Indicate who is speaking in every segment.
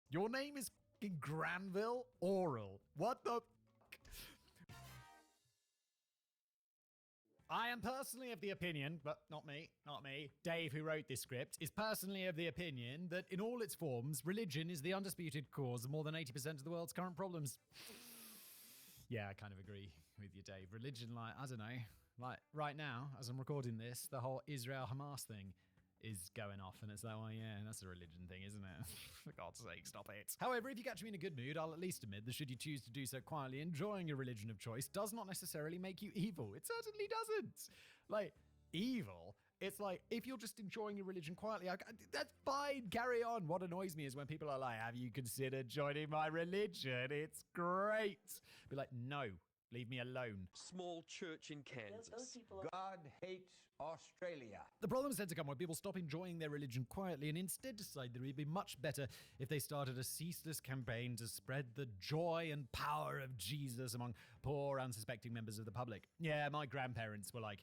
Speaker 1: Your name is fucking Granville Oral. What the I am personally of the opinion, but not me, Dave, who wrote this script, is personally of the opinion that in all its forms, religion is the undisputed cause of more than 80% of the world's current problems. Yeah, I kind of agree with you, Dave. Religion, I don't know, right now, as I'm recording this, the whole Israel-Hamas thing is going off, and it's like, well, yeah, that's a religion thing, isn't it? For God's sake, stop it. However, if you catch me in a good mood, I'll at least admit that should you choose to do so quietly, enjoying your religion of choice does not necessarily make you evil. It certainly doesn't. Evil? It's like, if you're just enjoying your religion quietly, that's fine, carry on. What annoys me is when people are like, have you considered joining my religion? It's great. Be like, no. Leave me alone.
Speaker 2: Small church in Kansas.
Speaker 3: God hates Australia.
Speaker 1: The problems tend to come when people stop enjoying their religion quietly and instead decide that it would be much better if they started a ceaseless campaign to spread the joy and power of Jesus among poor, unsuspecting members of the public. Yeah, my grandparents were like,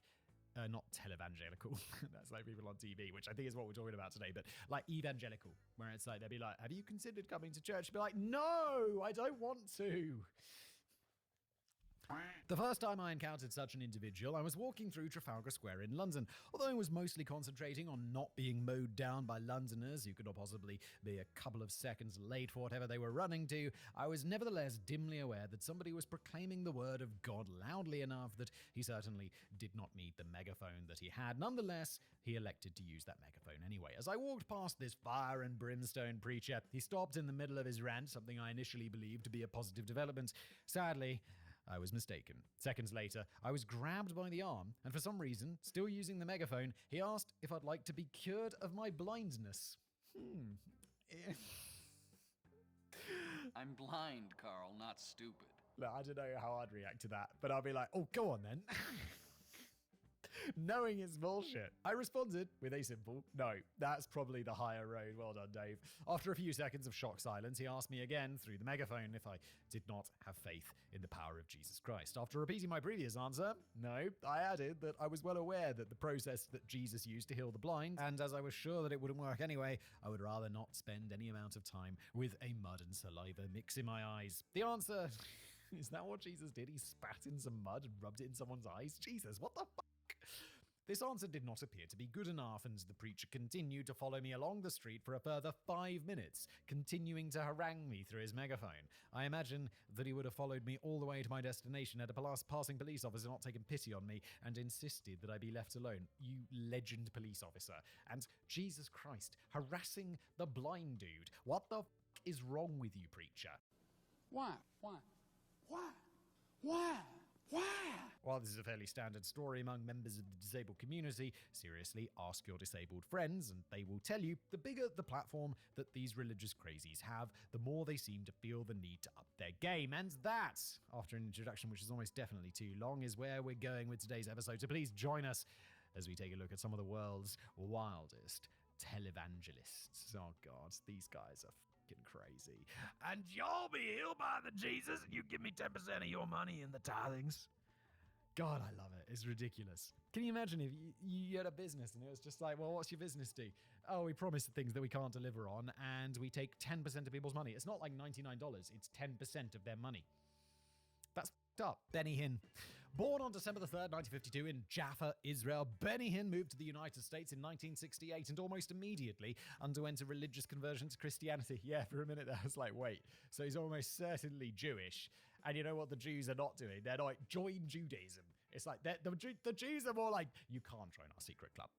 Speaker 1: not televangelical. That's like people on TV, which I think is what we're talking about today, but like evangelical, where it's like, they'd be like, have you considered coming to church? Be like, no, I don't want to. The first time I encountered such an individual, I was walking through Trafalgar Square in London. Although I was mostly concentrating on not being mowed down by Londoners who could possibly be a couple of seconds late for whatever they were running to, I was nevertheless dimly aware that somebody was proclaiming the word of God loudly enough that he certainly did not need the megaphone that he had. Nonetheless, he elected to use that megaphone anyway. As I walked past this fire and brimstone preacher, he stopped in the middle of his rant, something I initially believed to be a positive development. Sadly, I was mistaken. Seconds later, I was grabbed by the arm, and for some reason, still using the megaphone, he asked if I'd like to be cured of my blindness.
Speaker 4: I'm blind, Carl, not stupid.
Speaker 1: Look, I don't know how I'd react to that, but I'll be like, oh, go on then. Knowing it's bullshit. I responded with a simple no. That's probably the higher road. Well done, Dave. After a few seconds of shocked silence, he asked me again through the megaphone if I did not have faith in the power of Jesus Christ. After repeating my previous answer, no, I added that I was well aware that the process that Jesus used to heal the blind, and as I was sure that it wouldn't work anyway, I would rather not spend any amount of time with a mud and saliva mix in my eyes. The answer, is that what Jesus did? He spat in some mud and rubbed it in someone's eyes? Jesus, what the fuck? This answer did not appear to be good enough, and the preacher continued to follow me along the street for a further 5 minutes, continuing to harangue me through his megaphone. I imagine that he would have followed me all the way to my destination had a passing police officer not taken pity on me and insisted that I be left alone. You legend police officer. And Jesus Christ, harassing the blind dude. What the f*** is wrong with you, preacher?
Speaker 5: Why?
Speaker 1: While this is a fairly standard story among members of the disabled community, seriously, ask your disabled friends and they will tell you the bigger the platform that these religious crazies have, the more they seem to feel the need to up their game. And that, after an introduction which is almost definitely too long, is where we're going with today's episode. So please join us as we take a look at some of the world's wildest televangelists. Oh God, these guys are crazy. And you'll be healed by the Jesus and you give me 10% of your money in the tithings. God, I love it. It's ridiculous. Can you imagine if you had a business and it was just like, well, what's your business do? Oh, we promise the things that we can't deliver on and we take 10% of people's money. It's not like $99. It's 10% of their money. That's up. Benny Hinn. Born on December the 3rd, 1952 in Jaffa, Israel, Benny Hinn moved to the United States in 1968 and almost immediately underwent a religious conversion to Christianity. Yeah, for a minute there I was like, wait, so he's almost certainly Jewish. And you know what the Jews are not doing? They're like, join Judaism. It's like, the Jews are more like, you can't join our secret club.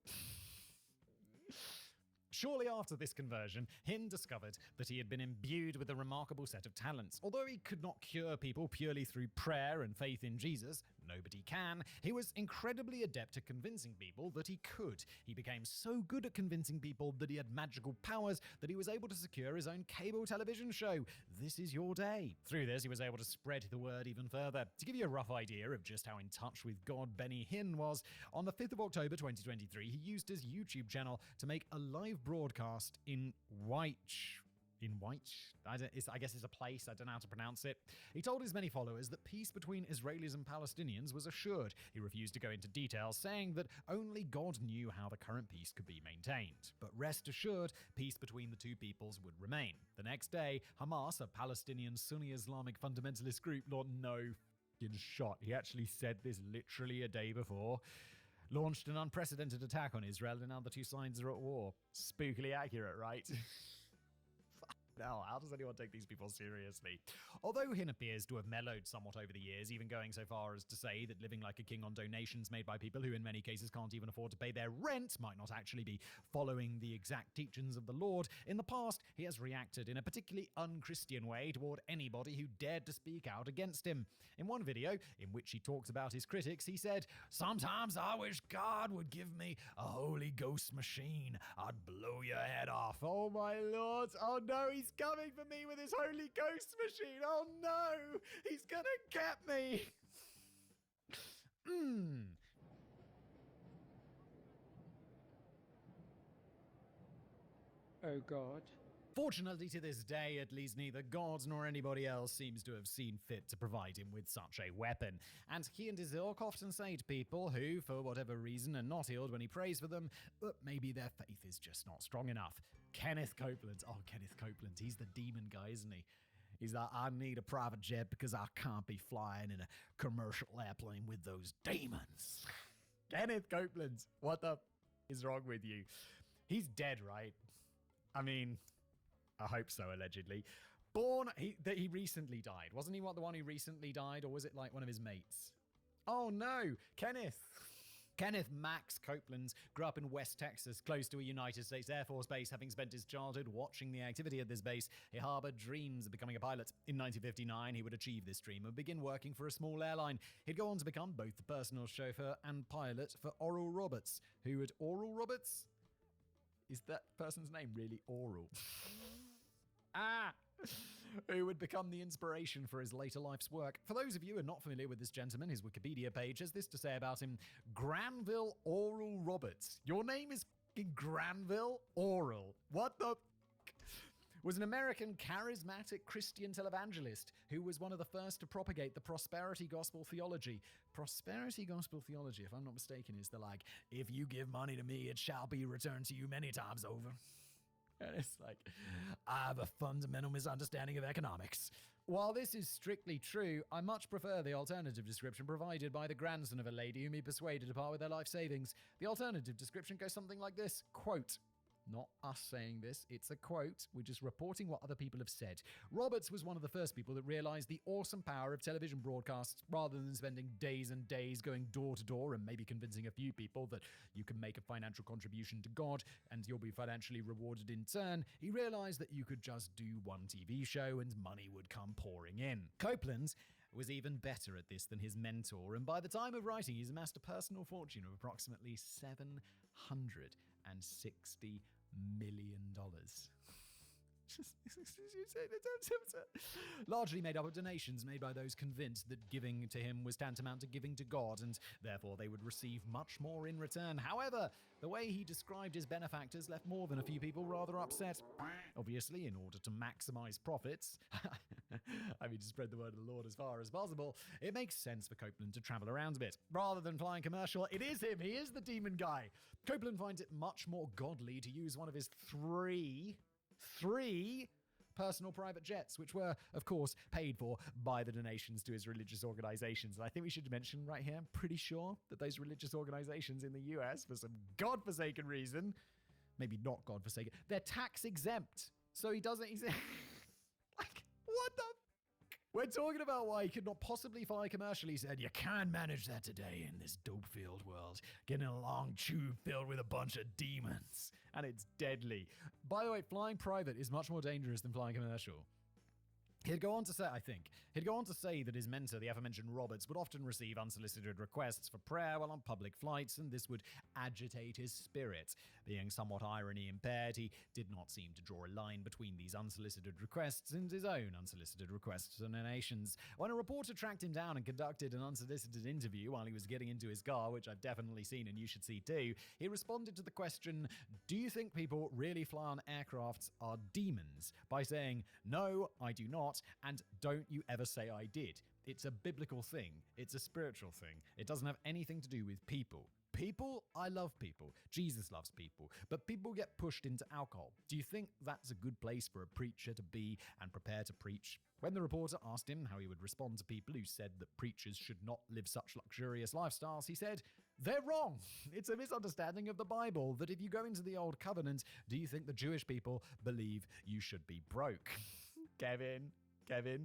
Speaker 1: Shortly after this conversion, Hinn discovered that he had been imbued with a remarkable set of talents. Although he could not cure people purely through prayer and faith in Jesus, nobody can, he was incredibly adept at convincing people that he could. He became so good at convincing people that he had magical powers that he was able to secure his own cable television show, This Is Your Day. Through this, he was able to spread the word even further. To give you a rough idea of just how in touch with God Benny Hinn was, on the 5th of October 2023, he used his YouTube channel to make a live broadcast in in White. I guess it's a place. I don't know how to pronounce it. He told his many followers that peace between Israelis and Palestinians was assured. He refused to go into details, saying that only God knew how the current peace could be maintained. But rest assured, peace between the two peoples would remain. The next day, Hamas, a Palestinian Sunni Islamic fundamentalist group, no fucking shot. He actually said this literally a day before. Launched an unprecedented attack on Israel, and now the two sides are at war. Spookily accurate, right? Now, how does anyone take these people seriously? Although Hin appears to have mellowed somewhat over the years, even going so far as to say that living like a king on donations made by people who in many cases can't even afford to pay their rent might not actually be following the exact teachings of the Lord, in the past he has reacted in a particularly un-Christian way toward anybody who dared to speak out against him. In one video, in which he talks about his critics, he said, "Sometimes I wish God would give me a Holy Ghost machine. I'd blow your head off." Oh my Lord. Oh no, he's coming for me with his Holy Ghost machine. Oh no, he's gonna get me.
Speaker 5: Oh God.
Speaker 1: Fortunately, to this day, at least neither God nor anybody else seems to have seen fit to provide him with such a weapon. And he and his ilk often say to people who, for whatever reason, are not healed when he prays for them, but maybe their faith is just not strong enough. Kenneth Copeland. Oh, Kenneth Copeland. He's the demon guy, isn't he? He's like, "I need a private jet because I can't be flying in a commercial airplane with those demons." Kenneth Copeland. What the is wrong with you? He's dead, right? I mean, I hope so, allegedly. He recently died. Wasn't he the one who recently died, or was it like one of his mates? Oh no, Kenneth Max Copeland grew up in West Texas, close to a United States Air Force base. Having spent his childhood watching the activity at this base, he harbored dreams of becoming a pilot. In 1959, he would achieve this dream and begin working for a small airline. He'd go on to become both the personal chauffeur and pilot for Oral Roberts, Oral Roberts? Is that person's name really Oral? Who would become the inspiration for his later life's work. For those of you who are not familiar with this gentleman, his Wikipedia page has this to say about him: Granville Oral Roberts. Your name is f***ing Granville Oral. What the f***? Was an American charismatic Christian televangelist who was one of the first to propagate the prosperity gospel theology. Prosperity gospel theology, if I'm not mistaken, is the like, if you give money to me, it shall be returned to you many times over. And it's like, I have a fundamental misunderstanding of economics. While this is strictly true, I much prefer the alternative description provided by the grandson of a lady whom he persuaded to part with their life savings. The alternative description goes something like this, quote, not us saying this, it's a quote, we're just reporting what other people have said. Roberts was one of the first people that realized the awesome power of television broadcasts. Rather than spending days and days going door to door and maybe convincing a few people that you can make a financial contribution to God and you'll be financially rewarded in turn, he realized that you could just do one TV show and money would come pouring in. Copeland was even better at this than his mentor, and by the time of writing, he's amassed a personal fortune of approximately $760 million. Largely made up of donations made by those convinced that giving to him was tantamount to giving to God, and therefore they would receive much more in return. However, the way he described his benefactors left more than a few people rather upset. Obviously, in order to maximize profits, I mean to spread the word of the Lord as far as possible, it makes sense for Copeland to travel around a bit. Rather than flying commercial, it is him, he is the demon guy. Copeland finds it much more godly to use one of his three personal private jets, which were, of course, paid for by the donations to his religious organizations. And I think we should mention right here, I'm pretty sure that those religious organizations in the US, for some godforsaken reason, maybe not godforsaken, they're tax exempt. So he's like, what the We're talking about why he could not possibly fly commercially. He said, you can't manage that today in this dope-filled world. Getting a long tube filled with a bunch of demons. And it's deadly. By the way, flying private is much more dangerous than flying commercial. He'd go on to say that his mentor, the aforementioned Roberts, would often receive unsolicited requests for prayer while on public flights, and this would agitate his spirit. Being somewhat irony impaired, he did not seem to draw a line between these unsolicited requests and his own unsolicited requests and donations. When a reporter tracked him down and conducted an unsolicited interview while he was getting into his car, which I've definitely seen and you should see too, he responded to the question, "Do you think people really fly on aircrafts are demons?" by saying, "No, I do not. And don't you ever say I did. It's a biblical thing. It's a spiritual thing. It doesn't have anything to do with people. People, I love people. Jesus loves people. But people get pushed into alcohol. Do you think that's a good place for a preacher to be and prepare to preach?" When the reporter asked him how he would respond to people who said that preachers should not live such luxurious lifestyles, he said, "They're wrong. It's a misunderstanding of the Bible that if you go into the Old Covenant, do you think the Jewish people believe you should be broke?" Kevin,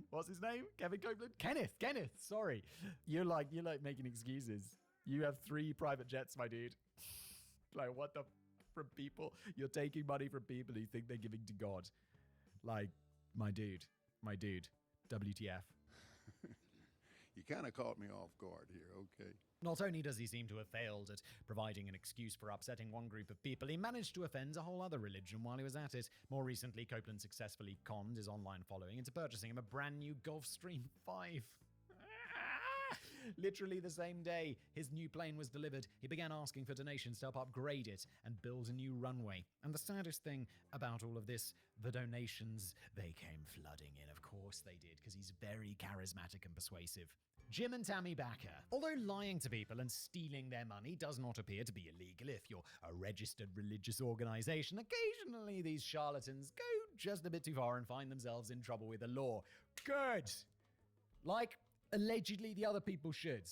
Speaker 1: what's his name? Kevin Copeland? Kenneth, sorry. You're like making excuses. You have 3 private jets, my dude. Like, what the from people? You're taking money from people who think they're giving to God. Like, my dude, WTF.
Speaker 5: You kind of caught me off guard here, okay?
Speaker 1: Not only does he seem to have failed at providing an excuse for upsetting one group of people, he managed to offend a whole other religion while he was at it. More recently, Copeland successfully conned his online following into purchasing him a brand new Gulfstream 5. Literally the same day his new plane was delivered, he began asking for donations to help upgrade it and build a new runway. And the saddest thing about all of this, the donations, they came flooding in. Of course they did, because he's very charismatic and persuasive. Jim and Tammy Backer. Although lying to people and stealing their money does not appear to be illegal if you're a registered religious organization, occasionally these charlatans go just a bit too far and find themselves in trouble with the law. Good! Like, allegedly the other people should.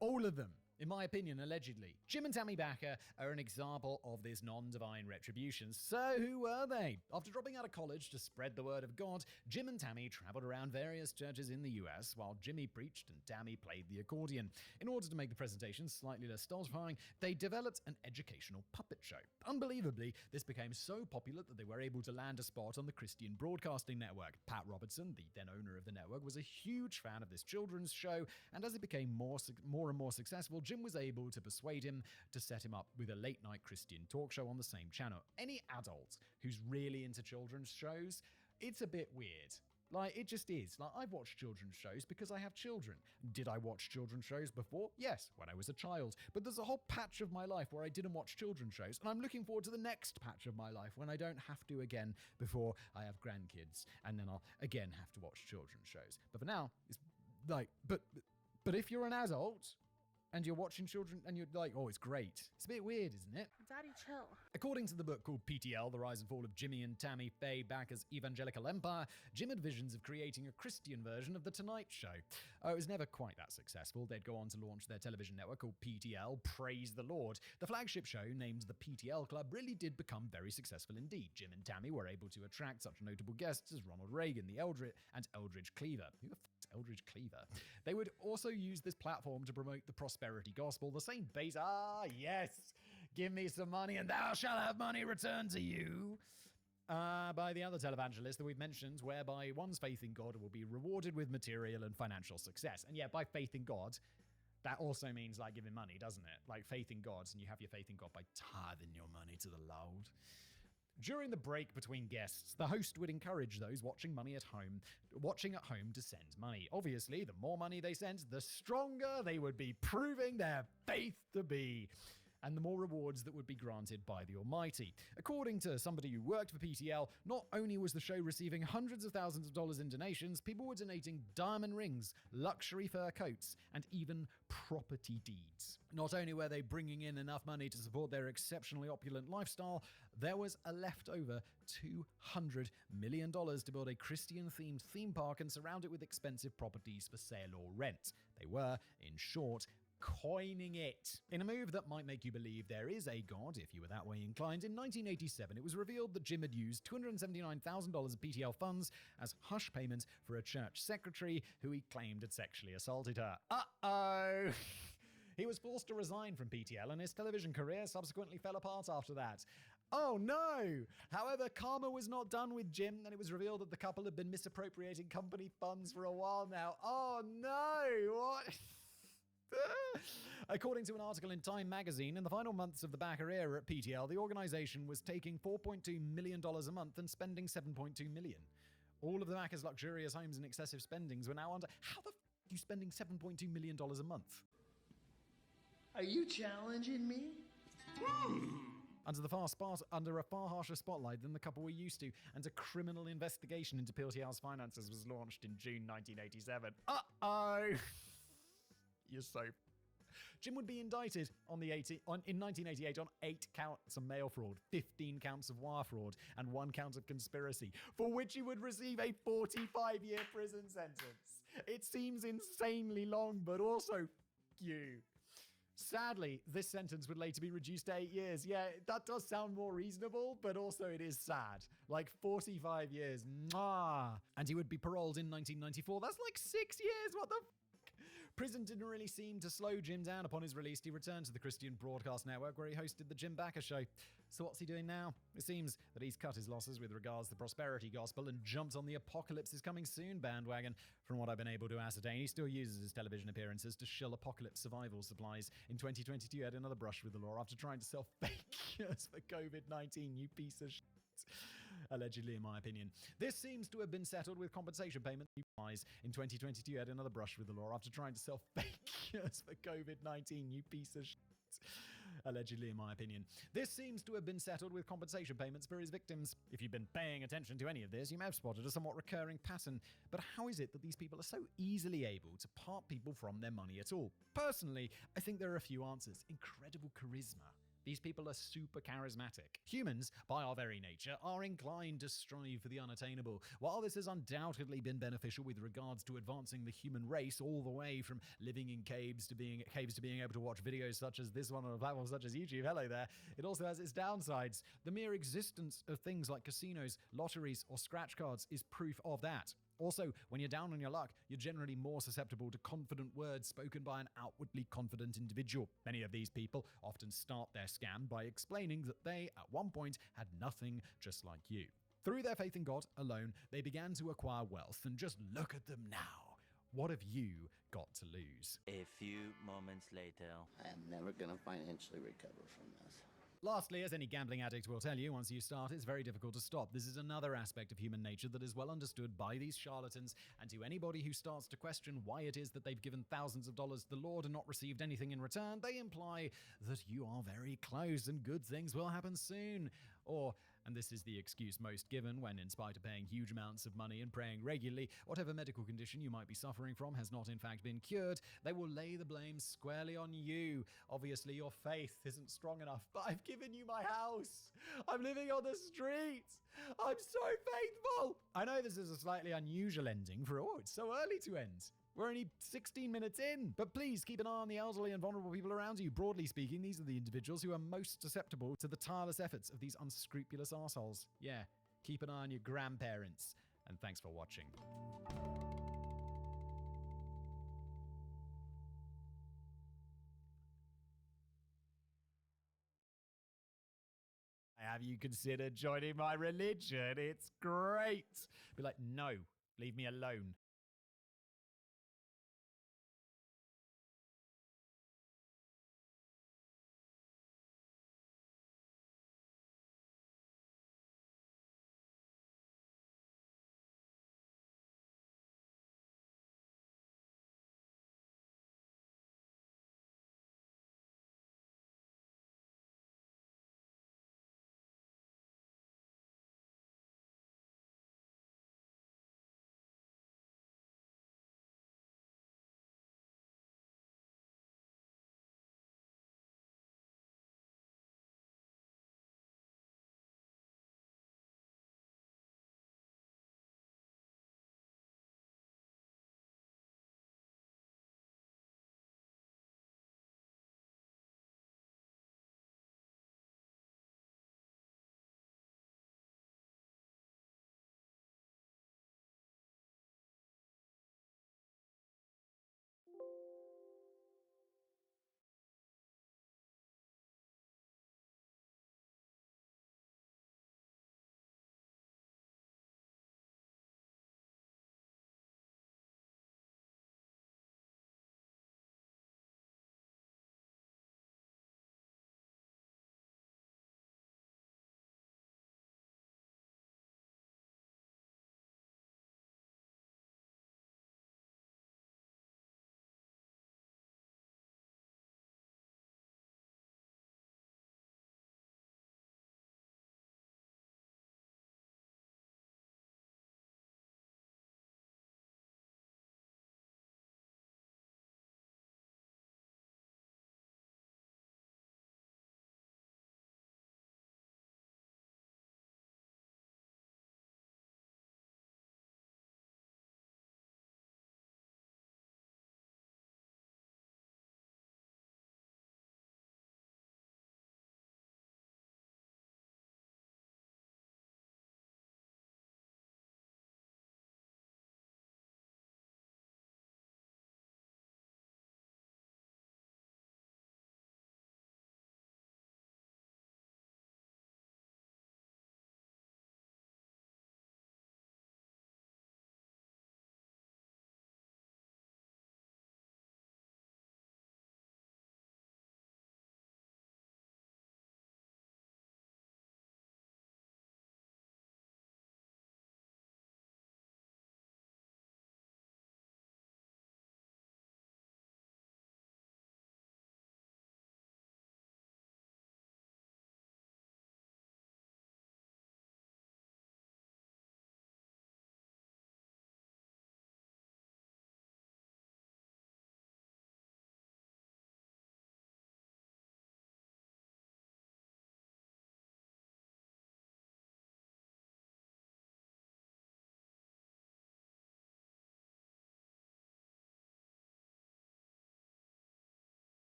Speaker 1: All of them. In my opinion, allegedly. Jim and Tammy Backer are an example of this non-divine retribution. So who were they? After dropping out of college to spread the word of God, Jim and Tammy traveled around various churches in the US while Jimmy preached and Tammy played the accordion. In order to make the presentation slightly less stultifying, they developed an educational puppet show. Unbelievably, this became so popular that they were able to land a spot on the Christian Broadcasting Network. Pat Robertson, the then owner of the network, was a huge fan of this children's show, and as it became more and more successful, Jim was able to persuade him to set him up with a late-night Christian talk show on the same channel. Any adult who's really into children's shows, it's a bit weird. Like, it just is. Like, I've watched children's shows because I have children. Did I watch children's shows before? Yes, when I was a child. But there's a whole patch of my life where I didn't watch children's shows, and I'm looking forward to the next patch of my life when I don't have to again before I have grandkids, and then I'll again have to watch children's shows. But for now, it's like, but if you're an adult and you're watching children and you're like, oh, it's great. It's a bit weird, isn't it?
Speaker 6: Daddy, chill.
Speaker 1: According to the book called PTL, The Rise and Fall of Jimmy and Tammy Faye Backer's Evangelical Empire, Jim had visions of creating a Christian version of The Tonight Show. It was never quite that successful. They'd go on to launch their television network called PTL, Praise the Lord. The flagship show, named the PTL Club, really did become very successful indeed. Jim and Tammy were able to attract such notable guests as Ronald Reagan, and Eldridge Cleaver. Who the f***'s Eldridge Cleaver? They would also use this platform to promote the prosperity gospel, the same base. Yes! Give me some money and thou shalt have money returned to you. By the other televangelist that we've mentioned, whereby one's faith in God will be rewarded with material and financial success. And yeah, by faith in God, that also means like giving money, doesn't it? Like faith in God, and you have your faith in God by tithing your money to the Lord. During the break between guests, the host would encourage those watching at home to send money. Obviously, the more money they sent, the stronger they would be proving their faith to be, and the more rewards that would be granted by the Almighty. According to somebody who worked for PTL, not only was the show receiving hundreds of thousands of dollars in donations, people were donating diamond rings, luxury fur coats, and even property deeds. Not only were they bringing in enough money to support their exceptionally opulent lifestyle, there was a leftover $200 million to build a Christian-themed theme park and surround it with expensive properties for sale or rent. They were, in short, coining it. In a move that might make you believe there is a God, if you were that way inclined, in 1987 it was revealed that Jim had used $279,000 of PTL funds as hush payment for a church secretary who he claimed had sexually assaulted her. Uh-oh! He was forced to resign from PTL and his television career subsequently fell apart after that. Oh no! However, karma was not done with Jim, and it was revealed that the couple had been misappropriating company funds for a while now. Oh no! What? According to an article in Time magazine, in the final months of the Backer era at PTL, the organization was taking $4.2 million a month and spending $7.2 million. All of the Backer's luxurious homes and excessive spendings were now under... How the f*** are you spending $7.2 million a month?
Speaker 6: Are you challenging me?
Speaker 1: Under a far harsher spotlight than the couple were used to, and a criminal investigation into PTL's finances was launched in June 1987. Uh-oh! You're so... Jim would be indicted in 1988 on 8 counts of mail fraud, 15 counts of wire fraud, and 1 count of conspiracy, for which he would receive a 45-year prison sentence. It seems insanely long, but also f*** you. Sadly, this sentence would later be reduced to 8 years. Yeah, that does sound more reasonable, but also it is sad. Like 45 years. Mwah. And he would be paroled in 1994. That's like 6 years. What the f***? Prison didn't really seem to slow Jim down. Upon his release, he returned to the Christian Broadcast Network, where he hosted the Jim Backer Show. So what's he doing now? It seems that he's cut his losses with regards to the prosperity gospel and jumped on the apocalypse is coming soon bandwagon. From what I've been able to ascertain, he still uses his television appearances to shill apocalypse survival supplies. In 2022, he had another brush with the law after trying to sell fake cures for COVID-19, you piece of shit. Allegedly, in my opinion. This seems to have been settled with compensation payment. In 2022, he had another brush with the law after trying to sell fake cures for COVID-19, you piece of shit. Allegedly, in my opinion. This seems to have been settled with compensation payments for his victims. If you've been paying attention to any of this, you may have spotted a somewhat recurring pattern. But how is it that these people are so easily able to part people from their money at all? Personally, I think there are a few answers. Incredible charisma. These people are super charismatic. Humans, by our very nature, are inclined to strive for the unattainable. While this has undoubtedly been beneficial with regards to advancing the human race all the way from living in caves to being able to watch videos such as this one on a platform such as YouTube, hello there, it also has its downsides. The mere existence of things like casinos, lotteries, or scratch cards is proof of that. Also, when you're down on your luck, you're generally more susceptible to confident words spoken by an outwardly confident individual. Many of these people often start their scam by explaining that they, at one point, had nothing just like you. Through their faith in God alone, they began to acquire wealth, and just look at them now. What have you got to lose?
Speaker 7: A few moments later.
Speaker 6: I am never gonna financially recover from this.
Speaker 1: Lastly, as any gambling addict will tell you, once you start, it's very difficult to stop. This is another aspect of human nature that is well understood by these charlatans, and to anybody who starts to question why it is that they've given thousands of dollars to the Lord and not received anything in return, they imply that you are very close and good things will happen soon. Or, and this is the excuse most given when, in spite of paying huge amounts of money and praying regularly, whatever medical condition you might be suffering from has not in fact been cured, they will lay the blame squarely on you. Obviously, your faith isn't strong enough, but I've given you my house. I'm living on the streets. I'm so faithful. I know this is a slightly unusual ending for, it's so early to end. We're only 16 minutes in, but please keep an eye on the elderly and vulnerable people around you. Broadly speaking, these are the individuals who are most susceptible to the tireless efforts of these unscrupulous arseholes. Yeah, keep an eye on your grandparents. And thanks for watching. Have you considered joining my religion? It's great. Be like, no, leave me alone.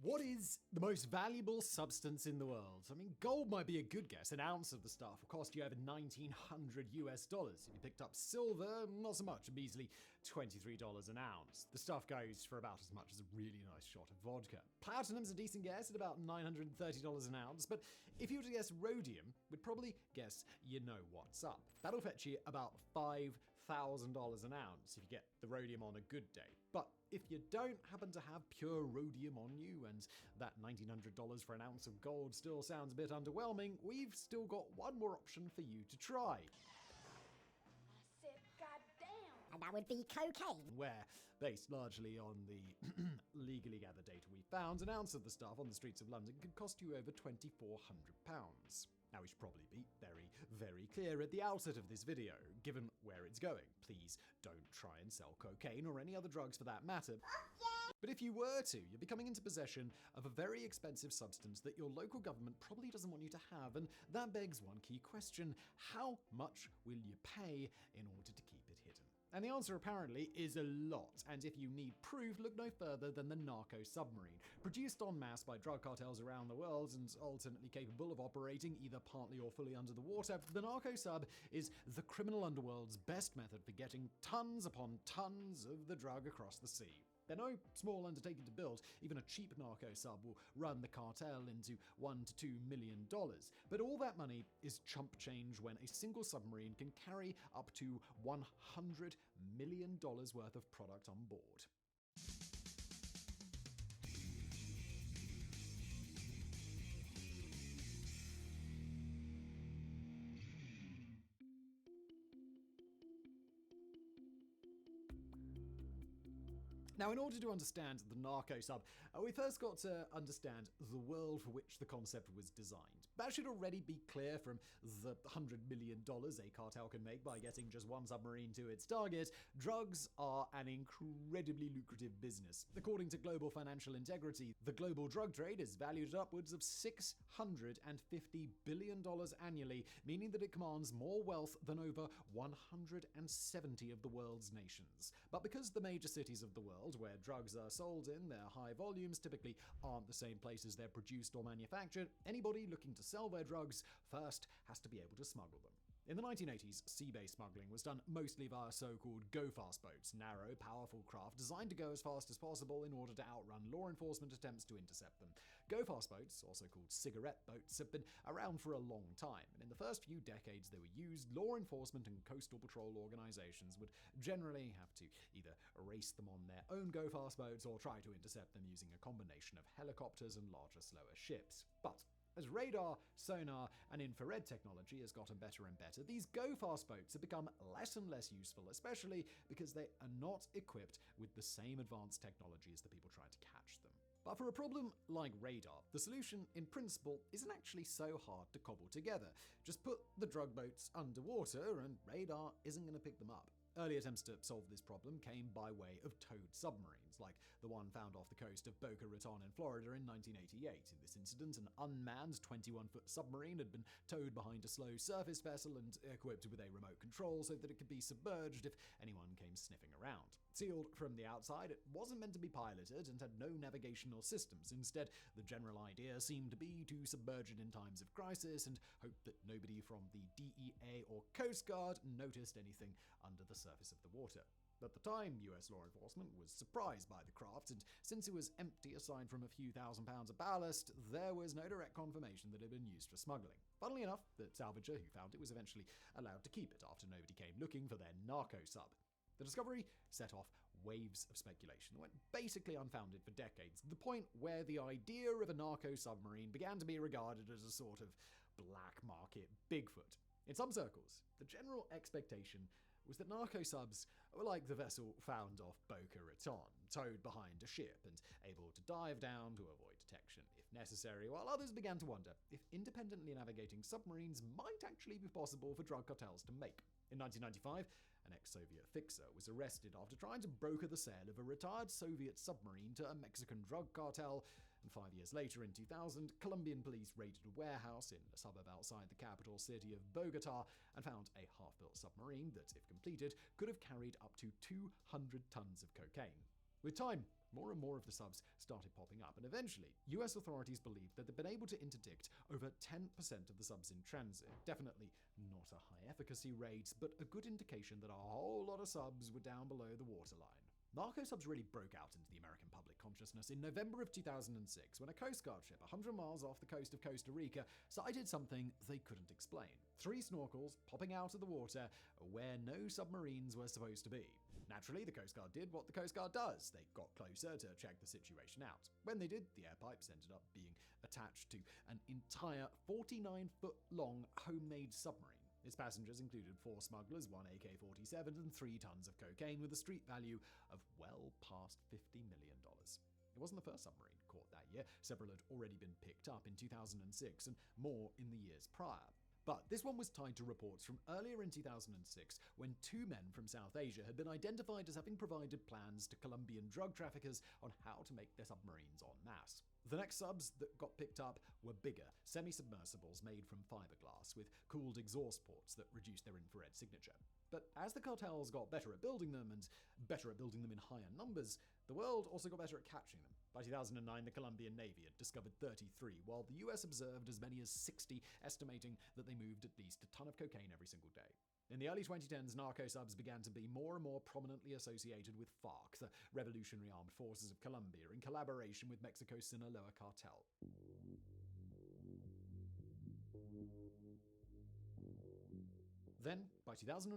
Speaker 1: What is the most valuable substance in the world? I mean, gold might be a good guess. An ounce of the stuff will cost you over $1,900 US. If you picked up silver, not so much, a measly $23 an ounce. The stuff goes for about as much as a really nice shot of vodka. Platinum's a decent guess at about $930 an ounce, but if you were to guess rhodium, we'd probably guess you know what's up. That'll fetch you about $5,000 an ounce if you get the rhodium on a good day. But if you don't happen to have pure rhodium on you, and that $1,900 for an ounce of gold still sounds a bit underwhelming, we've still got one more option for you to try.
Speaker 8: I said, goddamn. And that would be cocaine.
Speaker 1: Where, based largely on the legally gathered data we found, an ounce of the stuff on the streets of London could cost you over £2,400. Now, we should probably be very, very clear at the outset of this video, given where it's going. Please don't try and sell cocaine or any other drugs for that matter. But if you were to, you're becoming into possession of a very expensive substance that your local government probably doesn't want you to have, and that begs one key question: how much will you pay in order to keep it hidden? And the answer apparently is a lot, and if you need proof, look no further than the narco submarine. Produced en masse by drug cartels around the world and alternately capable of operating either partly or fully under the water, the narco sub is the criminal underworld's best method for getting tons upon tons of the drug across the sea. They're no small undertaking to build. Even a cheap narco sub will run the cartel into $1 to $2 million. But all that money is chump change when a single submarine can carry up to $100 million worth of product on board. Now, in order to understand the narco sub, we first got to understand the world for which the concept was designed. That should already be clear from the $100 million a cartel can make by getting just one submarine to its target. Drugs are an incredibly lucrative business. According to Global Financial Integrity, the global drug trade is valued at upwards of $650 billion annually, meaning that it commands more wealth than over 170 of the world's nations. But because the major cities of the world where drugs are sold in their high volumes typically aren't the same places they're produced or manufactured, anybody looking to sell their drugs first has to be able to smuggle them. In the 1980s, sea-based smuggling was done mostly via so-called go-fast boats, narrow, powerful craft designed to go as fast as possible in order to outrun law enforcement attempts to intercept them. Go-fast boats, also called cigarette boats, have been around for a long time, and in the first few decades they were used, law enforcement and coastal patrol organizations would generally have to either race them on their own go-fast boats or try to intercept them using a combination of helicopters and larger, slower ships. But as radar, sonar, and infrared technology has gotten better and better, these go-fast boats have become less and less useful, especially because they are not equipped with the same advanced technology as the people trying to catch them. But for a problem like radar, the solution, in principle, isn't actually so hard to cobble together. Just put the drug boats underwater and radar isn't going to pick them up. Early attempts to solve this problem came by way of towed submarines, like the one found off the coast of Boca Raton in Florida in 1988. In this incident, an unmanned 21-foot submarine had been towed behind a slow surface vessel and equipped with a remote control so that it could be submerged if anyone came sniffing around. Sealed from the outside, it wasn't meant to be piloted and had no navigational systems. Instead, the general idea seemed to be to submerge it in times of crisis and hope that nobody from the DEA or Coast Guard noticed anything under the surface of the water. At the time, US law enforcement was surprised by the craft, and since it was empty aside from a few £1,000s of ballast, there was no direct confirmation that it had been used for smuggling. Funnily enough, the salvager who found it was eventually allowed to keep it after nobody came looking for their narco sub. The discovery set off waves of speculation that went basically unfounded for decades, to the point where the idea of a narco submarine began to be regarded as a sort of black market Bigfoot. In some circles, the general expectation was that narco subs were like the vessel found off Boca Raton, towed behind a ship and able to dive down to avoid detection if necessary, while others began to wonder if independently navigating submarines might actually be possible for drug cartels to make. In 1995, an ex-Soviet fixer was arrested after trying to broker the sale of a retired Soviet submarine to a Mexican drug cartel, and 5 years later, in 2000, Colombian police raided a warehouse in a suburb outside the capital city of Bogota and found a half-built submarine that, if completed, could have carried up to 200 tons of cocaine. With time, more and more of the subs started popping up, and eventually, US authorities believed that they'd been able to interdict over 10% of the subs in transit. Definitely not a high efficacy rate, but a good indication that a whole lot of subs were down below the waterline. Narco subs really broke out into the American public consciousness in November of 2006 when a Coast Guard ship 100 miles off the coast of Costa Rica sighted something they couldn't explain. 3 snorkels popping out of the water where no submarines were supposed to be. Naturally, the Coast Guard did what the Coast Guard does. They got closer to check the situation out. When they did, the air pipes ended up being attached to an entire 49-foot-long homemade submarine. Its passengers included 4 smugglers, 1 AK-47, and 3 tons of cocaine with a street value of well past $50 million. It wasn't the first submarine caught that year. Several had already been picked up in 2006 and more in the years prior. But this one was tied to reports from earlier in 2006 when 2 men from South Asia had been identified as having provided plans to Colombian drug traffickers on how to make their submarines en masse. The next subs that got picked up were bigger, semi-submersibles made from fiberglass with cooled exhaust ports that reduced their infrared signature. But as the cartels got better at building them, and better at building them in higher numbers, the world also got better at catching them. By 2009, the Colombian Navy had discovered 33, while the US observed as many as 60, estimating that they moved at least a ton of cocaine every single day. In the early 2010s, narco subs began to be more and more prominently associated with FARC, the Revolutionary Armed Forces of Colombia, in collaboration with Mexico's Sinaloa cartel. Then, by 2014,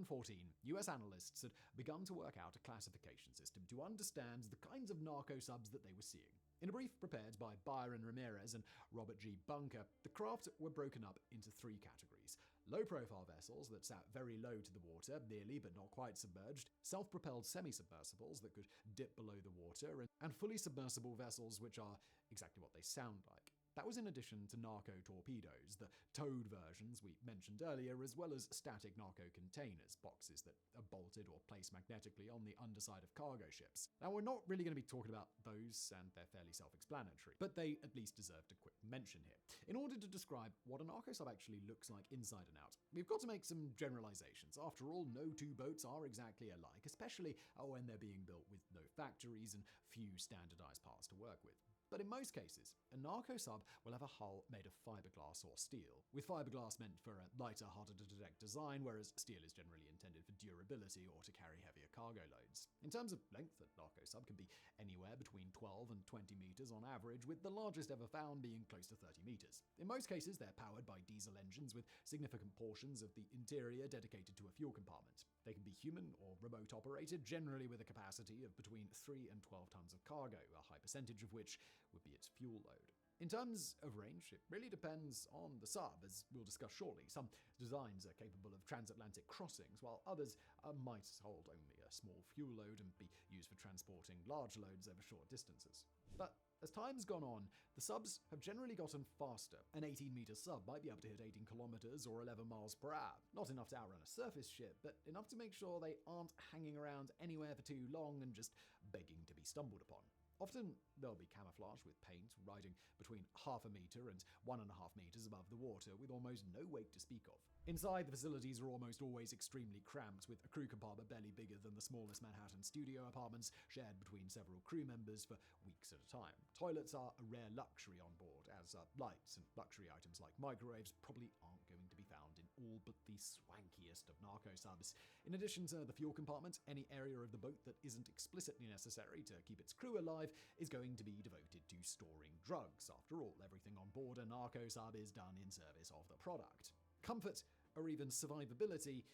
Speaker 1: US analysts had begun to work out a classification system to understand the kinds of narco subs that they were seeing. In a brief prepared by Byron Ramirez and Robert G. Bunker, the craft were broken up into 3 categories: low-profile vessels that sat very low to the water, nearly but not quite submerged, self-propelled semi-submersibles that could dip below the water, and fully submersible vessels which are exactly what they sound like. That was in addition to narco torpedoes, the towed versions we mentioned earlier, as well as static narco containers, boxes that are bolted or placed magnetically on the underside of cargo ships. Now, we're not really going to be talking about those, and they're fairly self-explanatory, but they at least deserved a quick mention here. In order to describe what a narco sub actually looks like inside and out, we've got to make some generalizations. After all, no 2 boats are exactly alike, especially when they're being built with no factories and few standardized parts to work with. But in most cases, a narco sub will have a hull made of fiberglass or steel, with fiberglass meant for a lighter, harder-to-detect design, whereas steel is generally intended for durability or to carry heavier cargo loads. In terms of length, a narco sub can be anywhere between 12 and 20 meters on average, with the largest ever found being close to 30 meters. In most cases, they're powered by diesel engines with significant portions of the interior dedicated to a fuel compartment. They can be human or remote operated, generally with a capacity of between 3 and 12 tons of cargo, a high percentage of which would be its fuel load. In terms of range, it really depends on the sub, as we'll discuss shortly. Some designs are capable of transatlantic crossings, while others might hold only a small fuel load and be used for transporting large loads over short distances. But as time's gone on, the subs have generally gotten faster. An 18-meter sub might be able to hit 18 kilometers or 11 miles per hour. Not enough to outrun a surface ship, but enough to make sure they aren't hanging around anywhere for too long and just begging to be stumbled upon. Often, they'll be camouflaged with paint, riding between half a meter and 1.5 meters above the water, with almost no weight to speak of. Inside, the facilities are almost always extremely cramped, with a crew compartment barely bigger than the smallest Manhattan studio apartments, shared between several crew members for weeks at a time. Toilets are a rare luxury on board, as lights and luxury items like microwaves probably aren't going to be found in all but the swankiest of narco subs. In addition to the fuel compartment, any area of the boat that isn't explicitly necessary to keep its crew alive is going to be devoted to storing drugs. After all, everything on board a narco sub is done in service of the product. Comfort, or even survivability,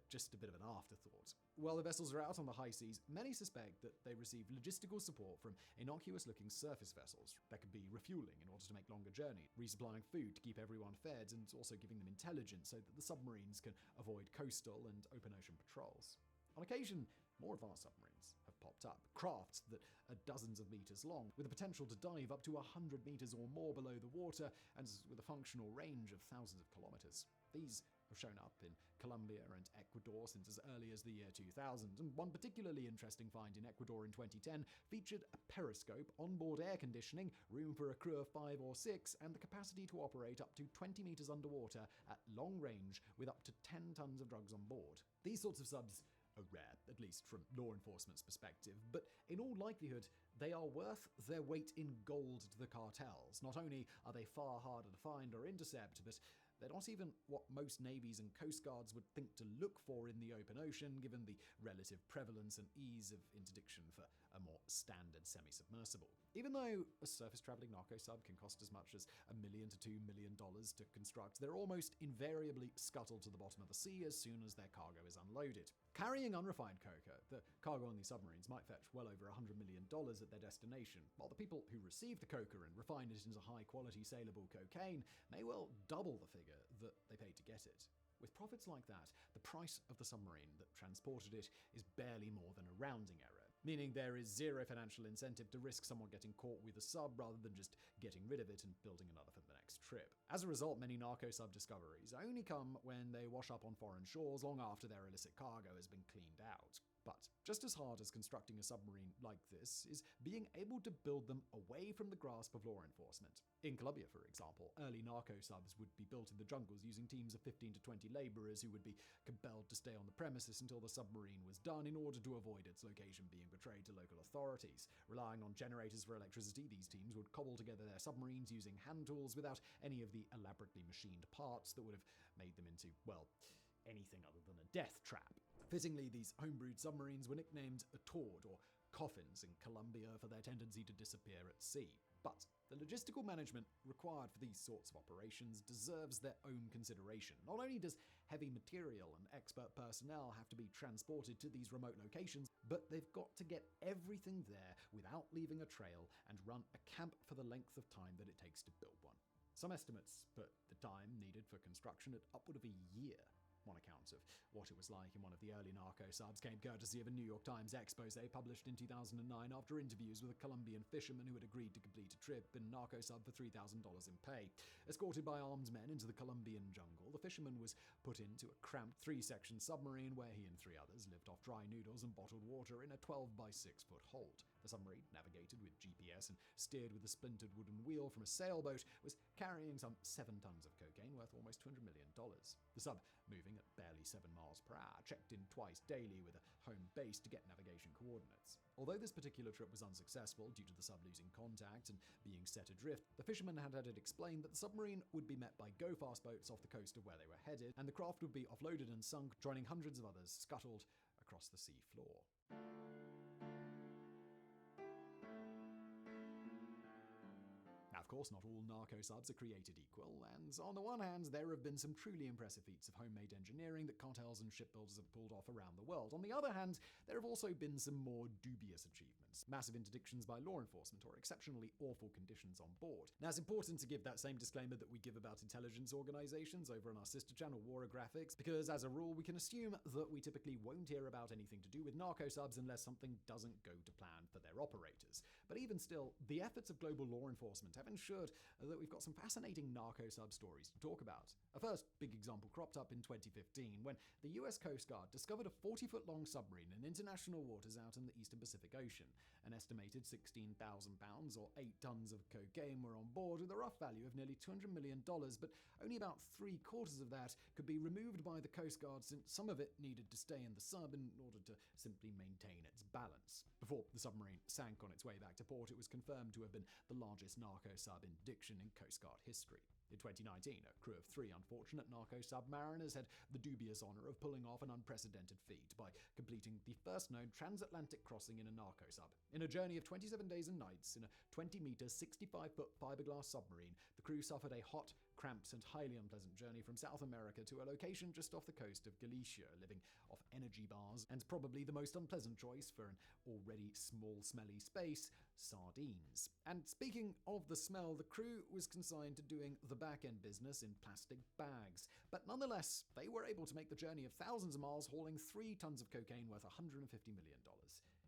Speaker 1: just a bit of an afterthought. While the vessels are out on the high seas, many suspect that they receive logistical support from innocuous-looking surface vessels that could be refueling in order to make longer journeys, resupplying food to keep everyone fed, and also giving them intelligence so that the submarines can avoid coastal and open ocean patrols. On occasion, more advanced submarines have popped up, crafts that are dozens of meters long, with the potential to dive up to 100 meters or more below the water, and with a functional range of thousands of kilometers. These have shown up in Colombia and Ecuador since as early as the year 2000, and one particularly interesting find in Ecuador in 2010 featured a periscope, onboard air conditioning, room for a crew of 5 or 6, and the capacity to operate up to 20 meters underwater at long range with up to 10 tons of drugs on board. These sorts of subs are rare, at least from law enforcement's perspective, but in all likelihood, they are worth their weight in gold to the cartels. Not only are they far harder to find or intercept, but they're not even what most navies and coast guards would think to look for in the open ocean, given the relative prevalence and ease of interdiction for a more standard semi-submersible. Even though a surface-traveling narco sub can cost as much as $1 million to $2 million to construct, they're almost invariably scuttled to the bottom of the sea as soon as their cargo is unloaded. Carrying unrefined coca, the cargo on these submarines might fetch well over $100 million at their destination, while the people who receive the coca and refine it into high-quality saleable cocaine may well double the figure that they paid to get it. With profits like that, the price of the submarine that transported it is barely more than a rounding error, meaning there is zero financial incentive to risk someone getting caught with a sub rather than just getting rid of it and building another for the next trip. As a result, many narco sub discoveries only come when they wash up on foreign shores long after their illicit cargo has been cleaned out. But just as hard as constructing a submarine like this is being able to build them away from the grasp of law enforcement. In Colombia, for example, early narco subs would be built in the jungles using teams of 15 to 20 laborers who would be compelled to stay on the premises until the submarine was done in order to avoid its location being betrayed to local authorities. Relying on generators for electricity, these teams would cobble together their submarines using hand tools without any of the elaborately machined parts that would have made them into, well, anything other than a death trap. Fittingly, these homebrewed submarines were nicknamed a tord or coffins in Colombia for their tendency to disappear at sea. But the logistical management required for these sorts of operations deserves their own consideration. Not only does heavy material and expert personnel have to be transported to these remote locations, but they've got to get everything there without leaving a trail and run a camp for the length of time that it takes to build one. Some estimates put the time needed for construction at upward of a year. One account of what it was like in one of the early narco subs came courtesy of a New York Times expose published in 2009 after interviews with a Colombian fisherman who had agreed to complete a trip in a narco sub for $3,000 in pay. Escorted by armed men into the Colombian jungle, the fisherman was put into a cramped 3-section submarine where he and 3 others lived off dry noodles and bottled water in a 12 by 6 foot hold. The submarine, navigated with GPS and steered with a splintered wooden wheel from a sailboat, was carrying some 7 tons of cocaine worth almost $200 million. The sub, moving at barely 7 miles per hour, checked in twice daily with a home base to get navigation coordinates. Although this particular trip was unsuccessful due to the sub losing contact and being set adrift, the fisherman had it explained that the submarine would be met by go-fast boats off the coast of where they were headed, and the craft would be offloaded and sunk, joining hundreds of others scuttled across the sea floor. Now, of course, not all narco subs are created equal, and on the one hand, there have been some truly impressive feats of homemade engineering that cartels and shipbuilders have pulled off around the world. On the other hand, there have also been some more dubious achievements, massive interdictions by law enforcement, or exceptionally awful conditions on board. Now, it's important to give that same disclaimer that we give about intelligence organizations over on our sister channel, Warographics, because as a rule, we can assume that we typically won't hear about anything to do with narco subs unless something doesn't go to plan for their operators. But even still, the efforts of global law enforcement have ensured that we've got some fascinating narco sub stories to talk about. A first big example cropped up in 2015 when the US Coast Guard discovered a 40-foot-long submarine in international waters out in the eastern Pacific Ocean. An estimated 16,000 pounds or 8 tons of cocaine were on board with a rough value of nearly $200 million, but only about 3/4 of that could be removed by the Coast Guard since some of it needed to stay in the sub in order to simply maintain its balance. Before the submarine sank on its way back to port, it was confirmed to have been the largest narco sub interdiction in Coast Guard history. In 2019, a crew of 3 unfortunate narco submariners had the dubious honor of pulling off an unprecedented feat by completing the first known transatlantic crossing in a narco sub. In a journey of 27 days and nights in a 20-meter, 65-foot fiberglass submarine, the crew suffered a hot, cramped, and highly unpleasant journey from South America to a location just off the coast of Galicia, living off energy bars, and probably the most unpleasant choice for an already small, smelly space, sardines. And speaking of the smell, the crew was consigned to doing the back-end business in plastic bags. But nonetheless, they were able to make the journey of thousands of miles hauling 3 tons of cocaine worth $150 million.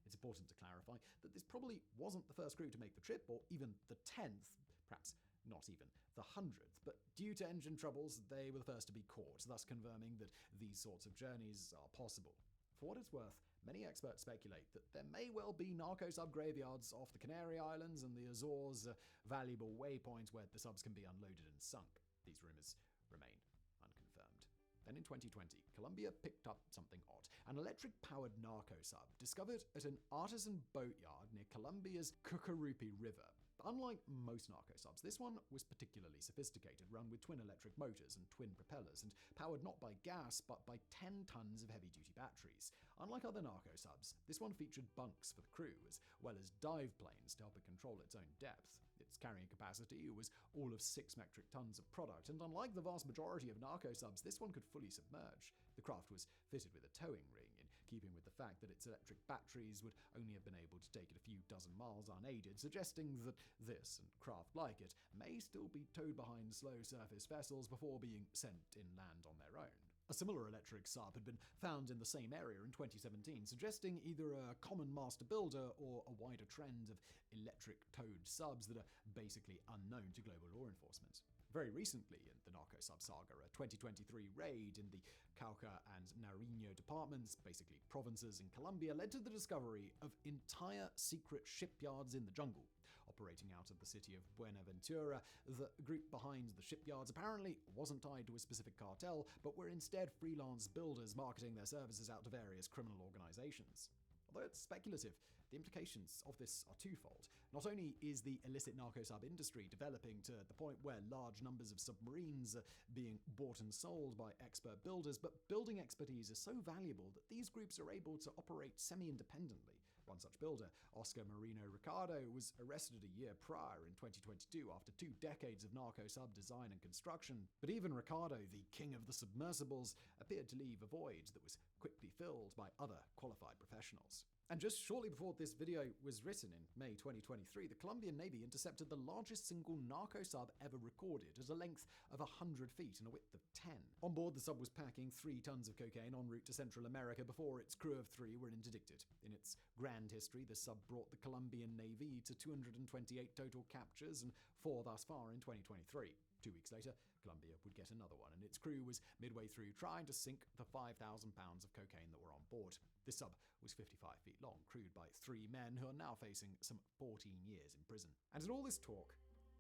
Speaker 1: It's important to clarify that this probably wasn't the first crew to make the trip, or even the 10th, perhaps not even the 100th, but due to engine troubles, they were the first to be caught, thus confirming that these sorts of journeys are possible. For what it's worth, many experts speculate that there may well be narco sub graveyards off the Canary Islands and the Azores, a valuable waypoint where the subs can be unloaded and sunk. These rumors remain unconfirmed. Then in 2020, Colombia picked up something odd. An electric-powered narco sub discovered at an artisan boatyard near Colombia's Cucurupi River. Unlike most narco subs, this one was particularly sophisticated, run with twin electric motors and twin propellers, and powered not by gas, but by 10 tons of heavy-duty batteries. Unlike other narco subs, this one featured bunks for the crew, as well as dive planes to help it control its own depth. Its carrying capacity was all of 6 metric tons of product, and unlike the vast majority of narco subs, this one could fully submerge. The craft was fitted with a towing ring, in keeping with the fact that its electric batteries would only have been able to take it a few dozen miles unaided, suggesting that this, and craft like it, may still be towed behind slow surface vessels before being sent inland on their own. A similar electric sub had been found in the same area in 2017, suggesting either a common master builder or a wider trend of electric-towed subs that are basically unknown to global law enforcement. Very recently, in the narco sub saga, a 2023 raid in the Cauca and Nariño departments, basically provinces in Colombia, led to the discovery of entire secret shipyards in the jungle. Operating out of the city of Buenaventura, the group behind the shipyards apparently wasn't tied to a specific cartel, but were instead freelance builders marketing their services out to various criminal organizations. Although it's speculative, the implications of this are twofold. Not only is the illicit narco sub industry developing to the point where large numbers of submarines are being bought and sold by expert builders, but building expertise is so valuable that these groups are able to operate semi-independently. One such builder, Oscar Marino Ricardo, was arrested a year prior in 2022 after 2 decades of narco sub design and construction. But even Ricardo, the king of the submersibles, appeared to leave a void that was quickly filled by other qualified professionals. And just shortly before this video was written in May 2023, the Colombian Navy intercepted the largest single narco sub ever recorded at a length of 100 feet and a width of 10. On board, the sub was packing 3 tons of cocaine en route to Central America before its crew of 3 were interdicted. In its grand history, the sub brought the Colombian Navy to 228 total captures and 4 thus far in 2023. 2 weeks later, Colombia would get another one, and its crew was midway through trying to sink the 5,000 pounds of cocaine that were on board. This sub was 55 feet long, crewed by 3 men who are now facing some 14 years in prison. And in all this talk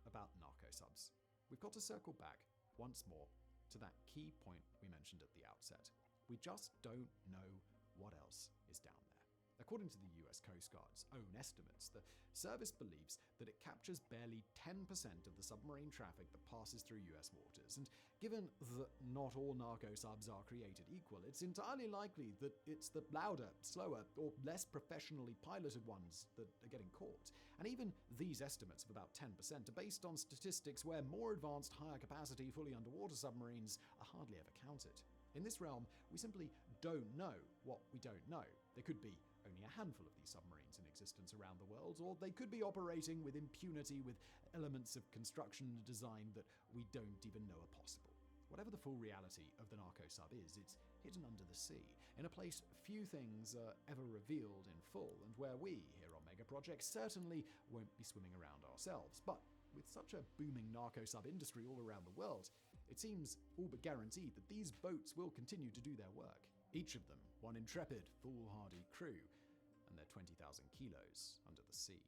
Speaker 1: about narco subs, we've got to circle back once more to that key point we mentioned at the outset. We just don't know what else is down there. According to the US Coast Guard's own estimates, the service believes that it captures barely 10% of the submarine traffic that passes through US waters, and given that not all narco subs are created equal, it's entirely likely that it's the louder, slower, or less professionally piloted ones that are getting caught. And even these estimates of about 10% are based on statistics where more advanced, higher capacity, fully underwater submarines are hardly ever counted. In this realm, we simply don't know what we don't know. There could be only a handful of these submarines in existence around the world, or they could be operating with impunity with elements of construction and design that we don't even know are possible. Whatever the full reality of the narco sub is, it's hidden under the sea, in a place few things are ever revealed in full, and where we, here on Mega Project, certainly won't be swimming around ourselves. But with such a booming narco sub industry all around the world, it seems all but guaranteed that these boats will continue to do their work. Each of them one intrepid, foolhardy crew, and their 20,000 kilos under the sea.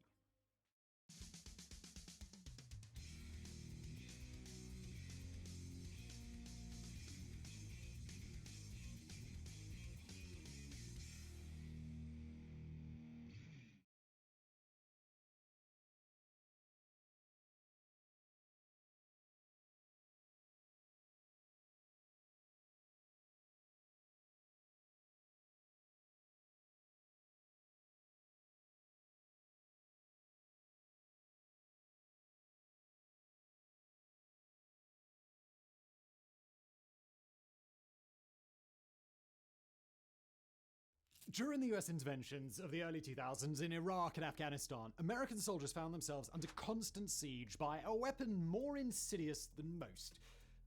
Speaker 1: During the US interventions of the early 2000s in Iraq and Afghanistan, American soldiers found themselves under constant siege by a weapon more insidious than most: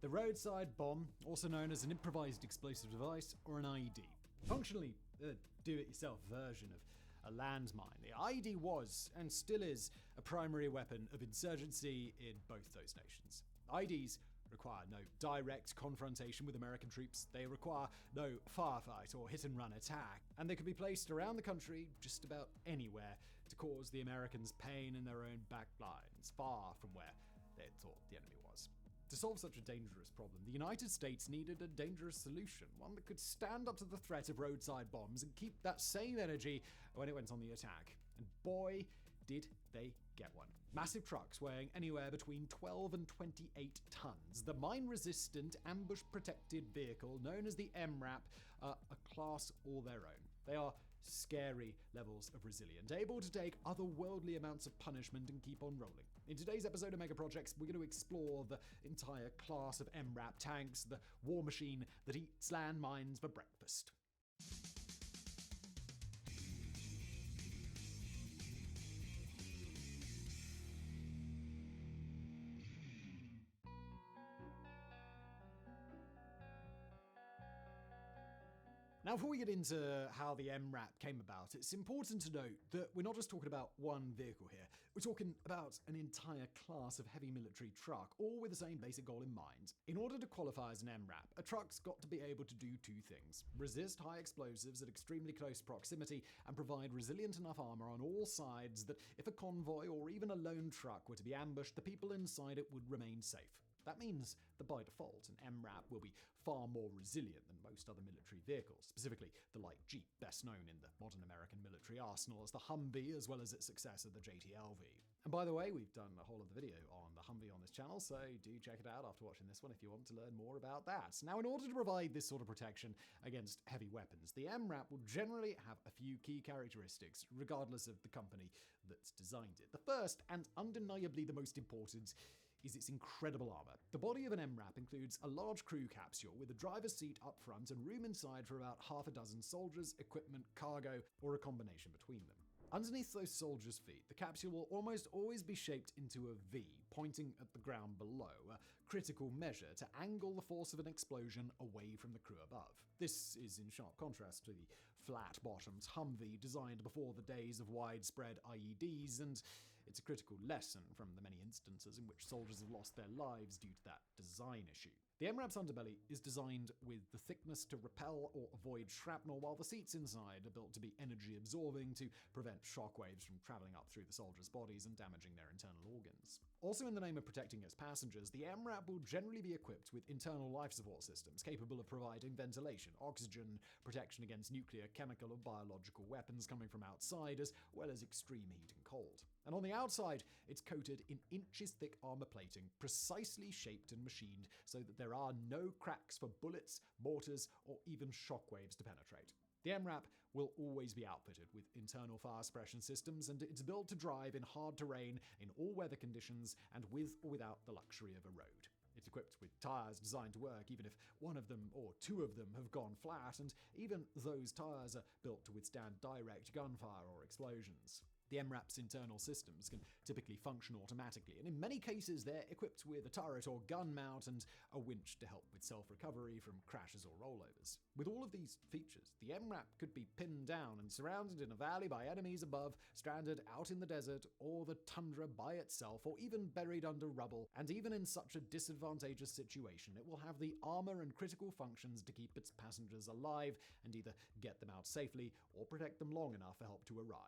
Speaker 1: the roadside bomb, also known as an improvised explosive device or an IED. Functionally, a do-it-yourself version of a landmine, the IED was, and still is, a primary weapon of insurgency in both those nations. IEDs require no direct confrontation with American troops, they require no firefight or hit-and-run attack, and they could be placed around the country just about anywhere to cause the Americans pain in their own back lines, far from where they had thought the enemy was. To solve such a dangerous problem, the United States needed a dangerous solution, one that could stand up to the threat of roadside bombs and keep that same energy when it went on the attack. And boy, did they get one. Massive trucks weighing anywhere between 12 and 28 tons. The mine-resistant, ambush-protected vehicle known as the MRAP are a class all their own. They are scary levels of resilient, able to take otherworldly amounts of punishment and keep on rolling. In today's episode of Mega Projects, we're going to explore the entire class of MRAP tanks, the war machine that eats landmines for breakfast. Now, before we get into how the MRAP came about, it's important to note that we're not just talking about one vehicle here. We're talking about an entire class of heavy military truck, all with the same basic goal in mind. In order to qualify as an MRAP, a truck's got to be able to do two things: resist high explosives at extremely close proximity and provide resilient enough armor on all sides that if a convoy or even a lone truck were to be ambushed, the people inside it would remain safe. That means that by default, an MRAP will be far more resilient than most other military vehicles, specifically the light Jeep, best known in the modern American military arsenal as the Humvee, as well as its successor, the JTLV. And by the way, we've done a whole other video on the Humvee on this channel, so do check it out after watching this one if you want to learn more about that. Now, in order to provide this sort of protection against heavy weapons, the MRAP will generally have a few key characteristics, regardless of the company that's designed it. The first, and undeniably the most important, is its incredible armor. The body of an MRAP includes a large crew capsule with a driver's seat up front and room inside for about half a dozen soldiers, equipment, cargo, or a combination between them. Underneath those soldiers' feet, the capsule will almost always be shaped into a V, pointing at the ground below, a critical measure to angle the force of an explosion away from the crew above. This is in sharp contrast to the flat-bottomed Humvee designed before the days of widespread IEDs, and it's a critical lesson from the many instances in which soldiers have lost their lives due to that design issue. The MRAP's underbelly is designed with the thickness to repel or avoid shrapnel, while the seats inside are built to be energy absorbing to prevent shockwaves from traveling up through the soldiers' bodies and damaging their internal organs. Also, in the name of protecting its passengers, the MRAP will generally be equipped with internal life support systems capable of providing ventilation, oxygen, protection against nuclear, chemical, or biological weapons coming from outside, as well as extreme heat and cold. And on the outside, it's coated in inches-thick armor plating, precisely shaped and machined so that there are no cracks for bullets, mortars, or even shockwaves to penetrate. The MRAP will always be outfitted with internal fire suppression systems, and it's built to drive in hard terrain in all weather conditions and with or without the luxury of a road. It's equipped with tires designed to work even if one of them or two of them have gone flat, and even those tires are built to withstand direct gunfire or explosions. The MRAP's internal systems can typically function automatically, and in many cases they're equipped with a turret or gun mount and a winch to help with self-recovery from crashes or rollovers. With all of these features, the MRAP could be pinned down and surrounded in a valley by enemies above, stranded out in the desert or the tundra by itself, or even buried under rubble. And even in such a disadvantageous situation, it will have the armor and critical functions to keep its passengers alive and either get them out safely or protect them long enough for help to arrive.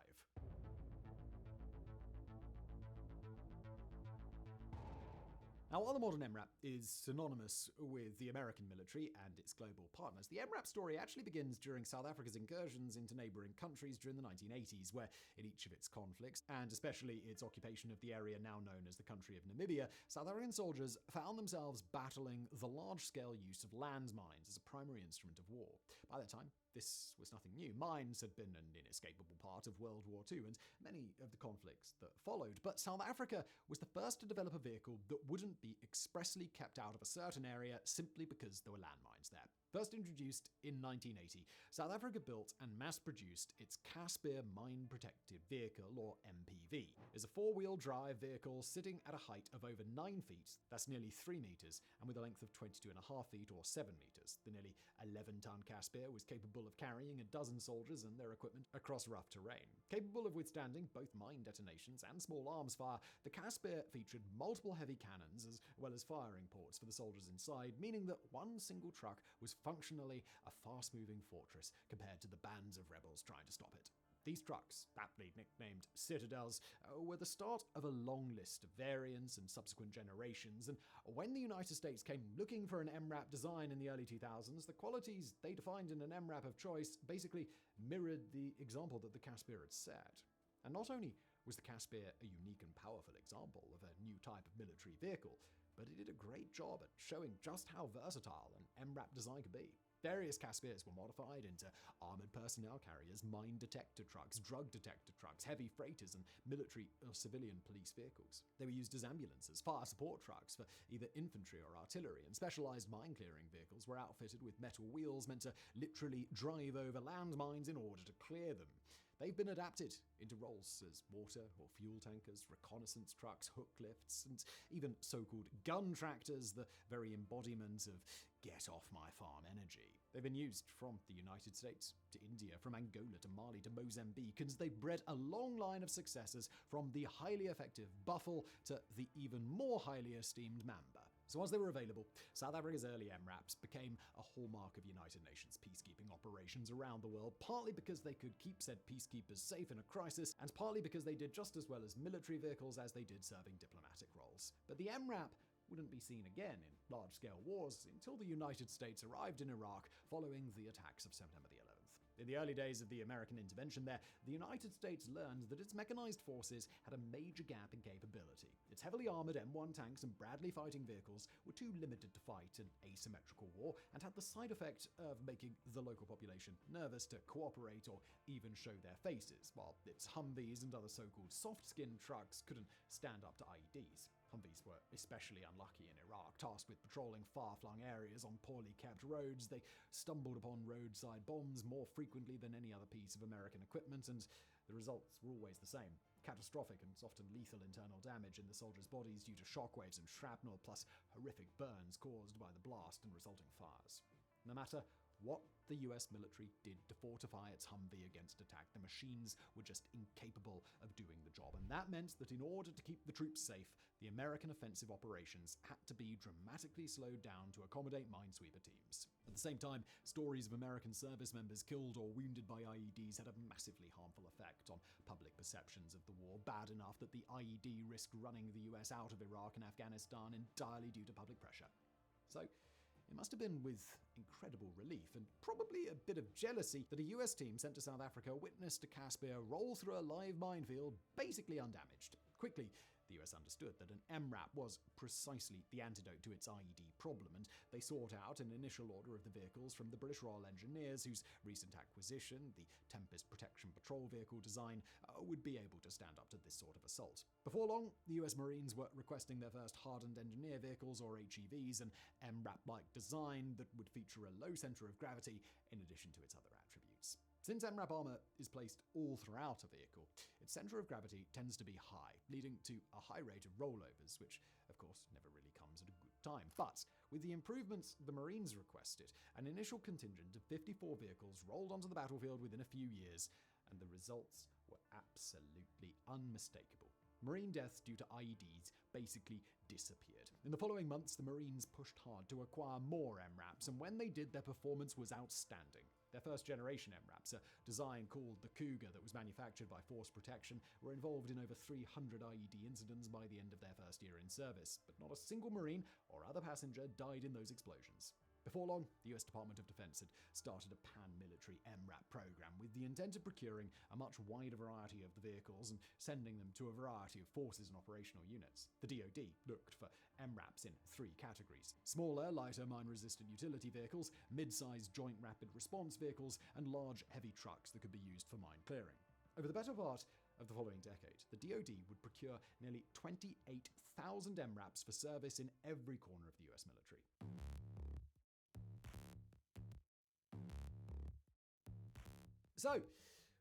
Speaker 1: Now, while the modern MRAP is synonymous with the American military and its global partners, the MRAP story actually begins during South Africa's incursions into neighboring countries during the 1980s, where in each of its conflicts, and especially its occupation of the area now known as the country of Namibia, South African soldiers found themselves battling the large-scale use of landmines as a primary instrument of war. By that time, this was nothing new. Mines had been an inescapable part of World War II and many of the conflicts that followed. But South Africa was the first to develop a vehicle that wouldn't be expressly kept out of a certain area simply because there were landmines there. First introduced in 1980, South Africa built and mass-produced its S.i.R Mine Protected Vehicle, or MPV. It's a four-wheel drive vehicle sitting at a height of over 9 feet, that's nearly 3 meters, and with a length of 22.5 feet or 7 meters. The nearly 11-ton S.i.R was capable of carrying a dozen soldiers and their equipment across rough terrain. Capable of withstanding both mine detonations and small arms fire, the S.i.R featured multiple heavy cannons as well as firing ports for the soldiers inside, meaning that one single truck was functionally a fast-moving fortress compared to the bands of rebels trying to stop it. These trucks, aptly nicknamed Citadels, were the start of a long list of variants and subsequent generations, and when the United States came looking for an MRAP design in the early 2000s, the qualities they defined in an MRAP of choice basically mirrored the example that the Caspier had set. And not only was the Caspier a unique and powerful example of a new type of military vehicle, but it did a great job at showing just how versatile an MRAP design could be. Various Caspiers were modified into armored personnel carriers, mine detector trucks, drug detector trucks, heavy freighters, and military or civilian police vehicles. They were used as ambulances, fire support trucks for either infantry or artillery, and specialized mine-clearing vehicles were outfitted with metal wheels meant to literally drive over landmines in order to clear them. They've been adapted into roles as water or fuel tankers, reconnaissance trucks, hook lifts, and even so-called gun tractors, the very embodiment of get off my farm energy. They've been used from the United States to India, from Angola to Mali to Mozambique, and they've bred a long line of successors from the highly effective Buffle to the even more highly esteemed Mamba. So once they were available, South Africa's early MRAPs became a hallmark of United Nations peacekeeping operations around the world, partly because they could keep said peacekeepers safe in a crisis, and partly because they did just as well as military vehicles as they did serving diplomatic roles. But the MRAP wouldn't be seen again in large-scale wars until the United States arrived in Iraq following the attacks of September the 11th. In the early days of the American intervention there, the United States learned that its mechanized forces had a major gap in capability. Its heavily armored M1 tanks and Bradley fighting vehicles were too limited to fight an asymmetrical war and had the side effect of making the local population nervous to cooperate or even show their faces, while its Humvees and other so-called soft-skinned trucks couldn't stand up to IEDs. Humvees were especially unlucky in Iraq. Tasked with patrolling far-flung areas on poorly kept roads, they stumbled upon roadside bombs more frequently than any other piece of American equipment, and the results were always the same. Catastrophic and often lethal internal damage in the soldiers' bodies due to shockwaves and shrapnel, plus horrific burns caused by the blast and resulting fires. No matter what the US military did to fortify its Humvee against attack, the machines were just incapable of doing the job, and that meant that in order to keep the troops safe, the American offensive operations had to be dramatically slowed down to accommodate minesweeper teams. At the same time, stories of American service members killed or wounded by IEDs had a massively harmful effect on public perceptions of the war, bad enough that the IED risked running the US out of Iraq and Afghanistan entirely due to public pressure. So, it must have been with incredible relief and probably a bit of jealousy that a US team sent to South Africa witnessed a Caspier roll through a live minefield basically undamaged. Quickly, the US understood that an MRAP was precisely the antidote to its IED problem, and they sought out an initial order of the vehicles from the British Royal Engineers, whose recent acquisition, the Tempest Protection Patrol Vehicle design, would be able to stand up to this sort of assault. Before long, the US Marines were requesting their first hardened engineer vehicles, or HEVs, an MRAP-like design that would feature a low center of gravity in addition to its other attributes. Since MRAP armor is placed all throughout a vehicle, its center of gravity tends to be high, leading to a high rate of rollovers, which, of course, never really comes at a good time. But with the improvements the Marines requested, an initial contingent of 54 vehicles rolled onto the battlefield within a few years, and the results were absolutely unmistakable. Marine deaths due to IEDs basically disappeared. In the following months, the Marines pushed hard to acquire more MRAPs, and when they did, their performance was outstanding. Their first-generation MRAPs, a design called the Cougar that was manufactured by Force Protection, were involved in over 300 IED incidents by the end of their first year in service, but not a single Marine or other passenger died in those explosions. Before long, the US Department of Defense had started a pan-military MRAP program with the intent of procuring a much wider variety of the vehicles and sending them to a variety of forces and operational units. The DoD looked for MRAPs in 3 categories: smaller, lighter, mine-resistant utility vehicles, mid-sized joint rapid response vehicles, and large, heavy trucks that could be used for mine clearing. Over the better part of the following decade, the DoD would procure nearly 28,000 MRAPs for service in every corner of the US military. So,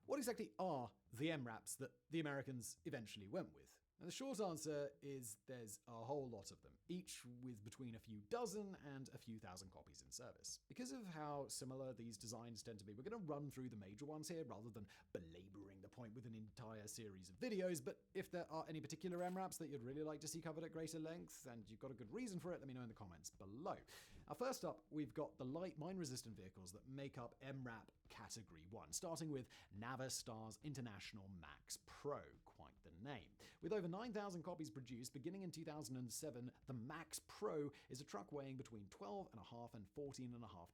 Speaker 1: what exactly are the MRAPs that the Americans eventually went with? And the short answer is there's a whole lot of them, each with between a few dozen and a few thousand copies in service. Because of how similar these designs tend to be, we're going to run through the major ones here rather than belaboring the point with an entire series of videos, but if there are any particular MRAPs that you'd really like to see covered at greater length, and you've got a good reason for it, let me know in the comments below. Now, first up, we've got the light mine-resistant vehicles that make up MRAP Category 1, starting with Navistar's International Max Pro, quite the name. With over 9,000 copies produced beginning in 2007, the Max Pro is a truck weighing between 12.5 and 14.5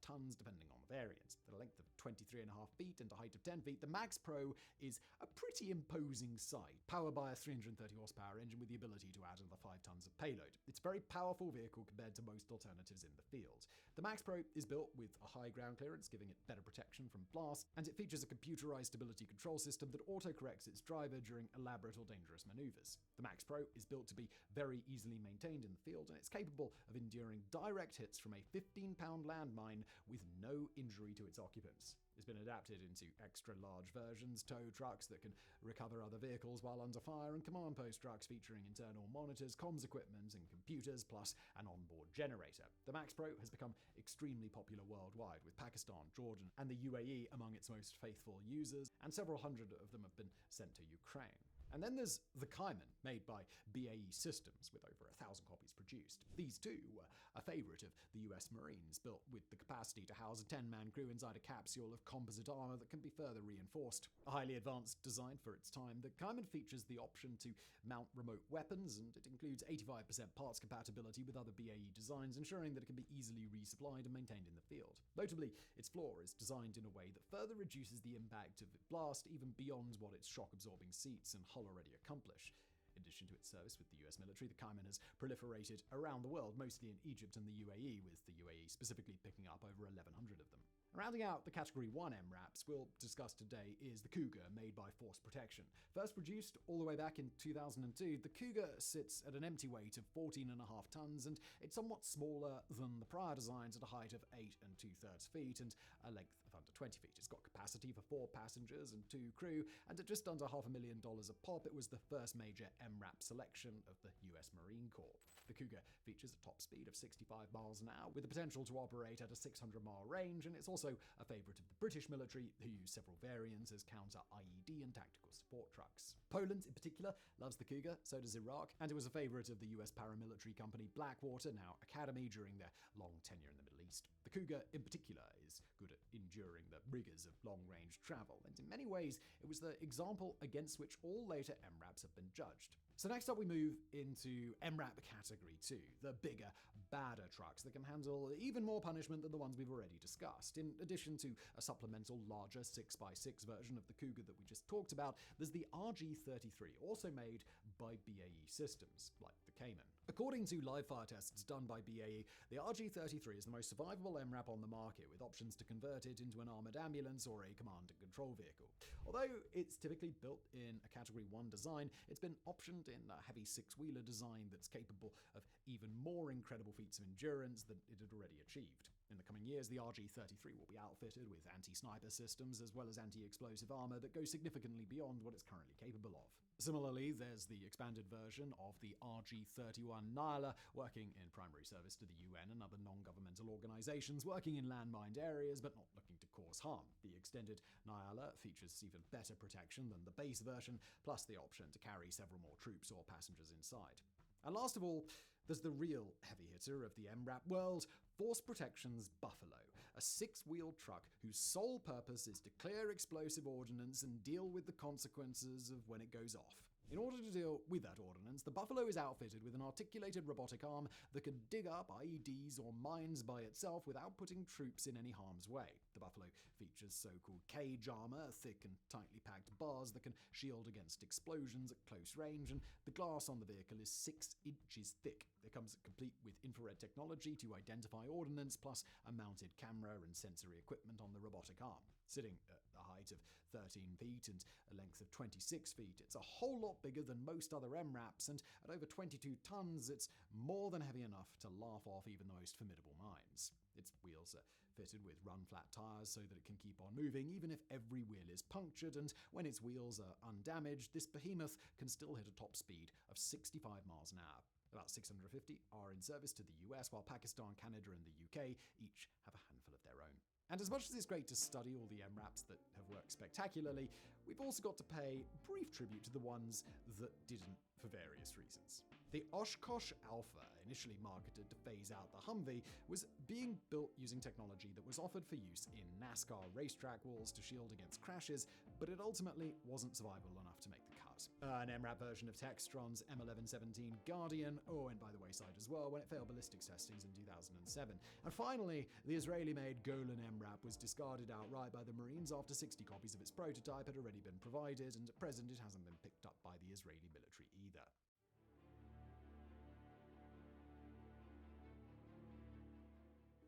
Speaker 1: tons, depending on the variant. At a length of 23.5 feet and a height of 10 feet, the Max Pro is a pretty imposing sight, powered by a 330 horsepower engine with the ability to add another 5 tons of payload. It's a very powerful vehicle compared to most alternatives in the field. The Max Pro is built with a high ground clearance, giving it better protection from blast, and it features a computerized stability control system that autocorrects its driver during elaborate or dangerous maneuvers. The Max Pro is built to be very easily maintained in the field, and it's capable of enduring direct hits from a 15-pound landmine with no injury to its occupants. It's been adapted into extra-large versions, tow trucks that can recover other vehicles while under fire, and command post trucks featuring internal monitors, comms equipment, and computers, plus an onboard generator. The Max Pro has become extremely popular worldwide, with Pakistan, Jordan, and the UAE among its most faithful users, and several hundred of them have been sent to Ukraine. And then there's the Cayman, made by BAE Systems, with over 1,000 copies produced. These two were a favorite of the US Marines, built with the capacity to house a 10-man crew inside a capsule of composite armor that can be further reinforced. A highly advanced design for its time, the Cayman features the option to mount remote weapons, and it includes 85% parts compatibility with other BAE designs, ensuring that it can be easily resupplied and maintained in the field. Notably, its floor is designed in a way that further reduces the impact of blast even beyond what its shock-absorbing seats and hull already accomplish. In addition to its service with the US military, the Cayman has proliferated around the world, mostly in Egypt and the UAE, with the UAE specifically picking up over 1,100 of them. Rounding out the Category 1 MRAPs we'll discuss today is the Cougar, made by Force Protection. First produced all the way back in 2002, the Cougar sits at an empty weight of 14.5 tons, and it's somewhat smaller than the prior designs at a height of 8 2/3 feet and a length of under 20 feet. It's got capacity for 4 passengers and 2 crew, and at just under $500,000 a pop, it was the first major MRAP selection of the US Marine Corps. The Cougar features a top speed of 65 miles an hour, with the potential to operate at a 600-mile range, and it's also a favorite of the British military, who use several variants as counter-IED and tactical support trucks. Poland, in particular, loves the Cougar, so does Iraq, and it was a favorite of the US paramilitary company Blackwater, now Academy, during their long tenure in the Middle East. The Cougar, in particular, is good at enduring the rigors of long-range travel, and in many ways, it was the example against which all later MRAPs have been judged. So next up we move into MRAP Category 2, the bigger, badder trucks that can handle even more punishment than the ones we've already discussed. In addition to a supplemental larger 6x6 version of the Cougar that we just talked about, there's the RG-33, also made by BAE Systems, like the Cayman. According to live fire tests done by BAE, the RG-33 is the most survivable MRAP on the market, with options to convert it into an armored ambulance or a command and control vehicle. Although it's typically built in a Category 1 design, it's been optioned in a heavy 6-wheeler design that's capable of even more incredible feats of endurance than it had already achieved. In the coming years, the RG-33 will be outfitted with anti-sniper systems as well as anti-explosive armor that go significantly beyond what it's currently capable of. Similarly, there's the expanded version of the RG-31 Nyla, working in primary service to the UN and other non-governmental organizations, working in landmined areas but not looking to cause harm. The extended Nyla features even better protection than the base version, plus the option to carry several more troops or passengers inside. And last of all, there's the real heavy hitter of the MRAP world, Force Protection's Buffalo, a 6-wheeled truck whose sole purpose is to clear explosive ordnance and deal with the consequences of when it goes off. In order to deal with that ordnance, the Buffalo is outfitted with an articulated robotic arm that can dig up IEDs or mines by itself without putting troops in any harm's way. The Buffalo features so-called cage armor, thick and tightly packed bars that can shield against explosions at close range, and the glass on the vehicle is 6 inches thick. It comes complete with infrared technology to identify ordnance, plus a mounted camera and sensory equipment on the robotic arm. Sitting at a height of 13 feet and a length of 26 feet, it's a whole lot bigger than most other MRAPs, and at over 22 tons, it's more than heavy enough to laugh off even the most formidable mines. Its wheels are fitted with run-flat tires so that it can keep on moving even if every wheel is punctured, and when its wheels are undamaged, this behemoth can still hit a top speed of 65 miles an hour. About 650 are in service to the US, while Pakistan, Canada, and the UK each have a handful of their own. And as much as it's great to study all the MRAPs that have worked spectacularly, we've also got to pay brief tribute to the ones that didn't for various reasons. The Oshkosh Alpha, initially marketed to phase out the Humvee, was being built using technology that was offered for use in NASCAR racetrack walls to shield against crashes, but it ultimately wasn't survivable enough to make the cut. An MRAP version of Textron's M1117 Guardian went by the wayside as well when it failed ballistics testings in 2007. And finally, the Israeli-made Golan MRAP was discarded outright by the Marines after 60 copies of its prototype had already been provided, and at present it hasn't been picked up by the Israeli military either.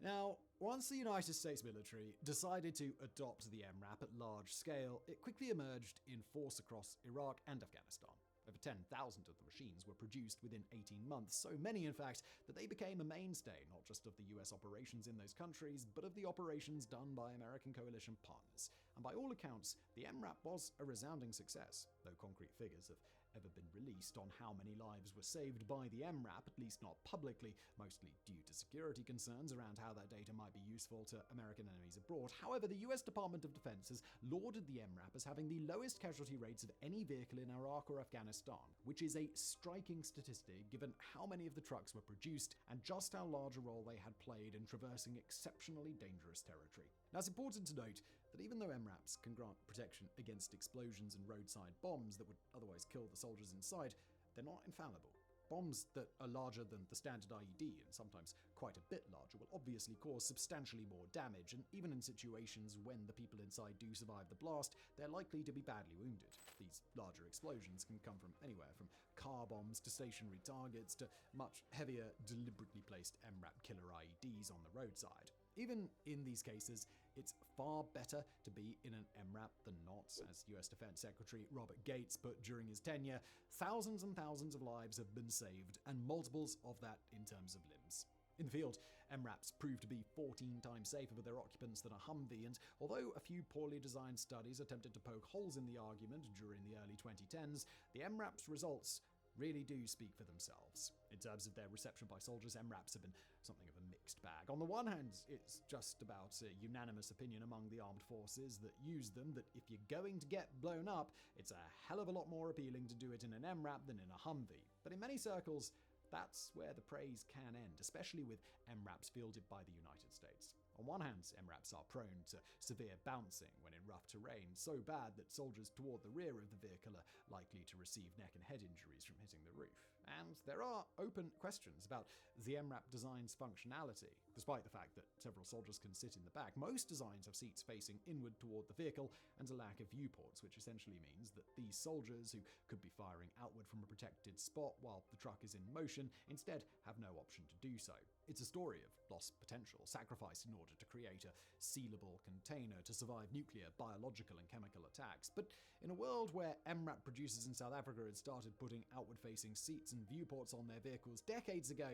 Speaker 1: Now, once the United States military decided to adopt the MRAP at large scale, it quickly emerged in force across Iraq and Afghanistan. Over 10,000 of the machines were produced within 18 months, so many in fact that they became a mainstay not just of the US operations in those countries, but of the operations done by American coalition partners. And by all accounts, the MRAP was a resounding success, though concrete figures have ever been released on how many lives were saved by the MRAP, at least not publicly, mostly due to security concerns around how that data might be useful to American enemies abroad. However, the US Department of Defense has lauded the MRAP as having the lowest casualty rates of any vehicle in Iraq or Afghanistan, which is a striking statistic given how many of the trucks were produced and just how large a role they had played in traversing exceptionally dangerous territory. Now, it's important to note that even though MRAPs can grant protection against explosions and roadside bombs that would otherwise kill the soldiers inside, they're not infallible. Bombs that are larger than the standard IED, and sometimes quite a bit larger, will obviously cause substantially more damage, and even in situations when the people inside do survive the blast, they're likely to be badly wounded. These larger explosions can come from anywhere from car bombs to stationary targets to much heavier, deliberately placed MRAP killer IEDs on the roadside. Even in these cases, it's far better to be in an MRAP than not, as US Defense Secretary Robert Gates put during his tenure. Thousands and thousands of lives have been saved, and multiples of that in terms of limbs. In the field, MRAPs proved to be 14 times safer with their occupants than a Humvee, and although a few poorly designed studies attempted to poke holes in the argument during the early 2010s, the MRAP's results really do speak for themselves. In terms of their reception by soldiers, MRAPs have been something of a mixed bag. On the one hand, it's just about a unanimous opinion among the armed forces that use them that if you're going to get blown up, it's a hell of a lot more appealing to do it in an MRAP than in a Humvee. But in many circles, that's where the praise can end, especially with MRAPs fielded by the United States. On one hand, MRAPs are prone to severe bouncing when in rough terrain, so bad that soldiers toward the rear of the vehicle are likely to receive neck and head injuries from hitting the roof. And there are open questions about the MRAP design's functionality. Despite the fact that several soldiers can sit in the back, most designs have seats facing inward toward the vehicle and a lack of viewports, which essentially means that these soldiers, who could be firing outward from a protected spot while the truck is in motion, instead have no option to do so. It's a story of lost potential, sacrificed in order to create a sealable container to survive nuclear, biological, and chemical attacks. But in a world where MRAP producers in South Africa had started putting outward-facing seats and viewports on their vehicles decades ago,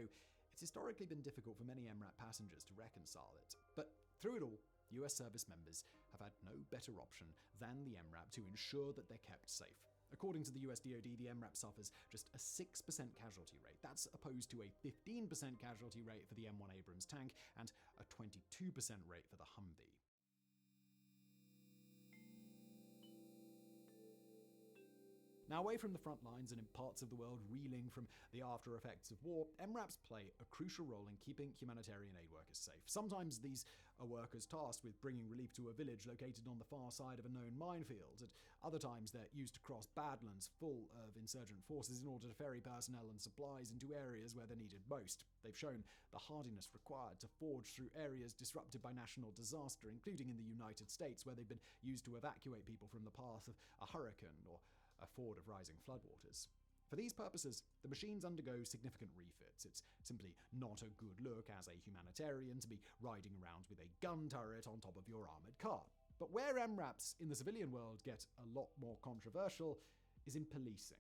Speaker 1: it's historically been difficult for many MRAP passengers to reconcile it. But through it all, US service members have had no better option than the MRAP to ensure that they're kept safe. According to the US DoD, the MRAP suffers just a 6% casualty rate. That's opposed to a 15% casualty rate for the M1 Abrams tank and a 22% rate for the Humvee. Now, away from the front lines and in parts of the world reeling from the after effects of war, MRAPs play a crucial role in keeping humanitarian aid workers safe. Sometimes these are workers tasked with bringing relief to a village located on the far side of a known minefield. At other times, they're used to cross badlands full of insurgent forces in order to ferry personnel and supplies into areas where they're needed most. They've shown the hardiness required to forge through areas disrupted by national disaster, including in the United States, where they've been used to evacuate people from the path of a hurricane or a ford of rising floodwaters. For these purposes, the machines undergo significant refits. It's simply not a good look as a humanitarian to be riding around with a gun turret on top of your armored car. But where MRAPs in the civilian world get a lot more controversial is in policing.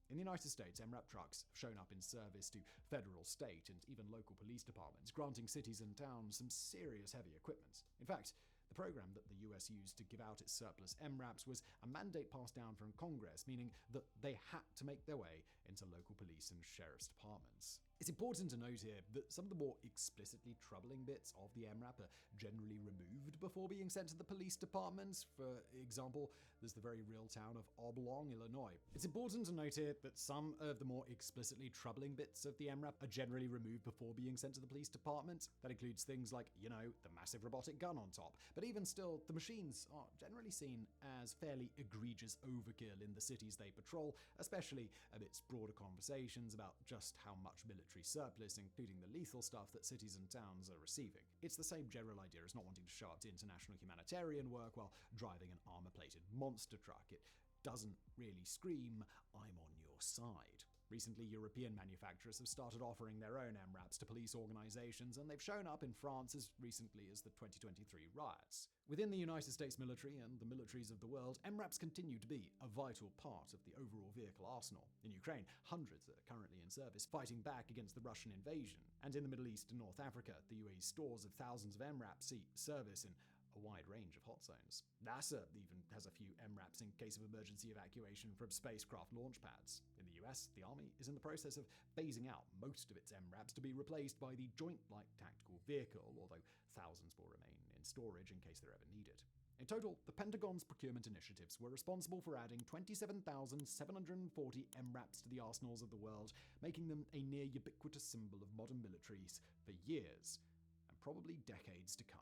Speaker 1: In the United States, MRAP trucks have shown up in service to federal, state, and even local police departments, granting cities and towns some serious heavy equipment. In fact, the program that the US used to give out its surplus MRAPs was a mandate passed down from Congress, meaning that they had to make their way into local police and sheriff's departments. It's important to note here that some of the more explicitly troubling bits of the MRAP are generally removed before being sent to the police department. For example, there's the very real town of Oblong, Illinois. It's important to note here that some of the more explicitly troubling bits of the MRAP are generally removed before being sent to the police department. That includes things like, the massive robotic gun on top. But even still, the machines are generally seen as fairly egregious overkill in the cities they patrol, especially amidst broader conversations about just how much military surplus, including the lethal stuff, that cities and towns are receiving. It's the same general idea as not wanting to show up to international humanitarian work while driving an armor-plated monster truck. It doesn't really scream, "I'm on your side." Recently, European manufacturers have started offering their own MRAPs to police organizations, and they've shown up in France as recently as the 2023 riots. Within the United States military and the militaries of the world, MRAPs continue to be a vital part of the overall vehicle arsenal. In Ukraine, hundreds are currently in service, fighting back against the Russian invasion. And in the Middle East and North Africa, the UAE's stores of thousands of MRAPs see service in a wide range of hot zones. NASA even has a few MRAPs in case of emergency evacuation from spacecraft launch pads. In the US, the Army is in the process of phasing out most of its MRAPs to be replaced by the Joint Light Tactical Vehicle, although thousands will remain in storage in case they're ever needed. In total, the Pentagon's procurement initiatives were responsible for adding 27,740 MRAPs to the arsenals of the world, making them a near ubiquitous symbol of modern militaries for years, and probably decades to come.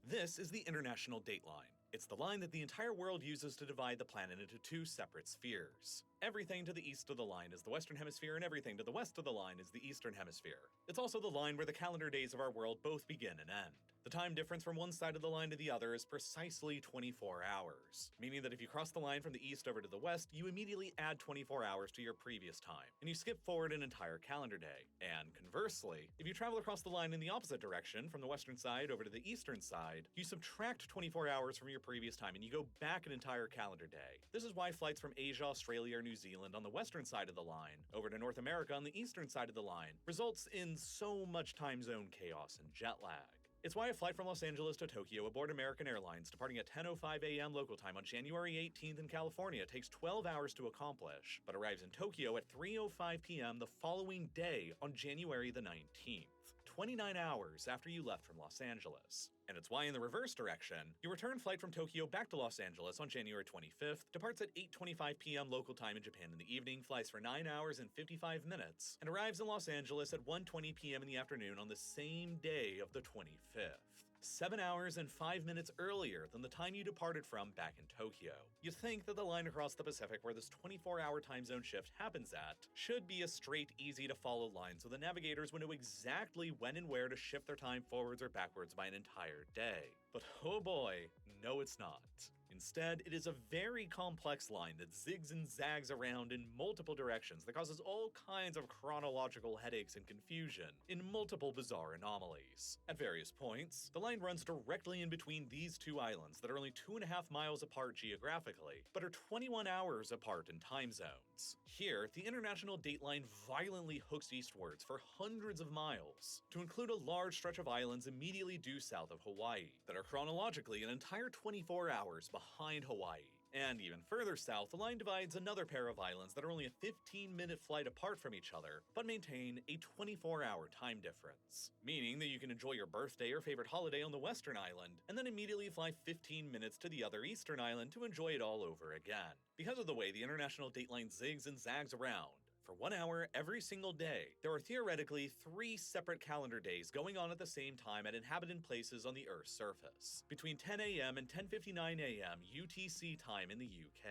Speaker 9: This is the International Dateline. It's the line that the entire world uses to divide the planet into two separate spheres. Everything to the east of the line is the Western Hemisphere, and everything to the west of the line is the Eastern Hemisphere. It's also the line where the calendar days of our world both begin and end. The time difference from one side of the line to the other is precisely 24 hours, meaning that if you cross the line from the east over to the west, you immediately add 24 hours to your previous time, and you skip forward an entire calendar day. And conversely, if you travel across the line in the opposite direction, from the western side over to the eastern side, you subtract 24 hours from your previous time and you go back an entire calendar day. This is why flights from Asia, Australia, or New Zealand on the western side of the line over to North America on the eastern side of the line results in so much time zone chaos and jet lag. It's why a flight from Los Angeles to Tokyo aboard American Airlines departing at 10:05 a.m. local time on January 18th in California takes 12 hours to accomplish, but arrives in Tokyo at 3:05 p.m. the following day on January the 19th, 29 hours after you left from Los Angeles. And it's why in the reverse direction, your return flight from Tokyo back to Los Angeles on January 25th departs at 8:25 p.m. local time in Japan in the evening, flies for 9 hours and 55 minutes, and arrives in Los Angeles at 1:20 p.m. in the afternoon on the same day of the 25th. 7 hours and 5 minutes earlier than the time you departed from back in Tokyo. You'd think that the line across the Pacific where this 24-hour time zone shift happens at should be a straight, easy-to-follow line so the navigators would know exactly when and where to shift their time forwards or backwards by an entire day. But oh boy, no it's not. Instead, it is a very complex line that zigs and zags around in multiple directions that causes all kinds of chronological headaches and confusion in multiple bizarre anomalies. At various points, the line runs directly in between these two islands that are only 2.5 miles apart geographically, but are 21 hours apart in time zones. Here, the International Dateline violently hooks eastwards for hundreds of miles, to include a large stretch of islands immediately due south of Hawaii, that are chronologically an entire 24 hours behind Hawaii. And even further south, the line divides another pair of islands that are only a 15-minute flight apart from each other, but maintain a 24-hour time difference. Meaning that you can enjoy your birthday or favorite holiday on the western island, and then immediately fly 15 minutes to the other eastern island to enjoy it all over again. Because of the way the International Dateline zigs and zags around, for 1 hour every single day, there are theoretically 3 separate calendar days going on at the same time at inhabited places on the Earth's surface, between 10 a.m. and 10:59 a.m. UTC time in the UK.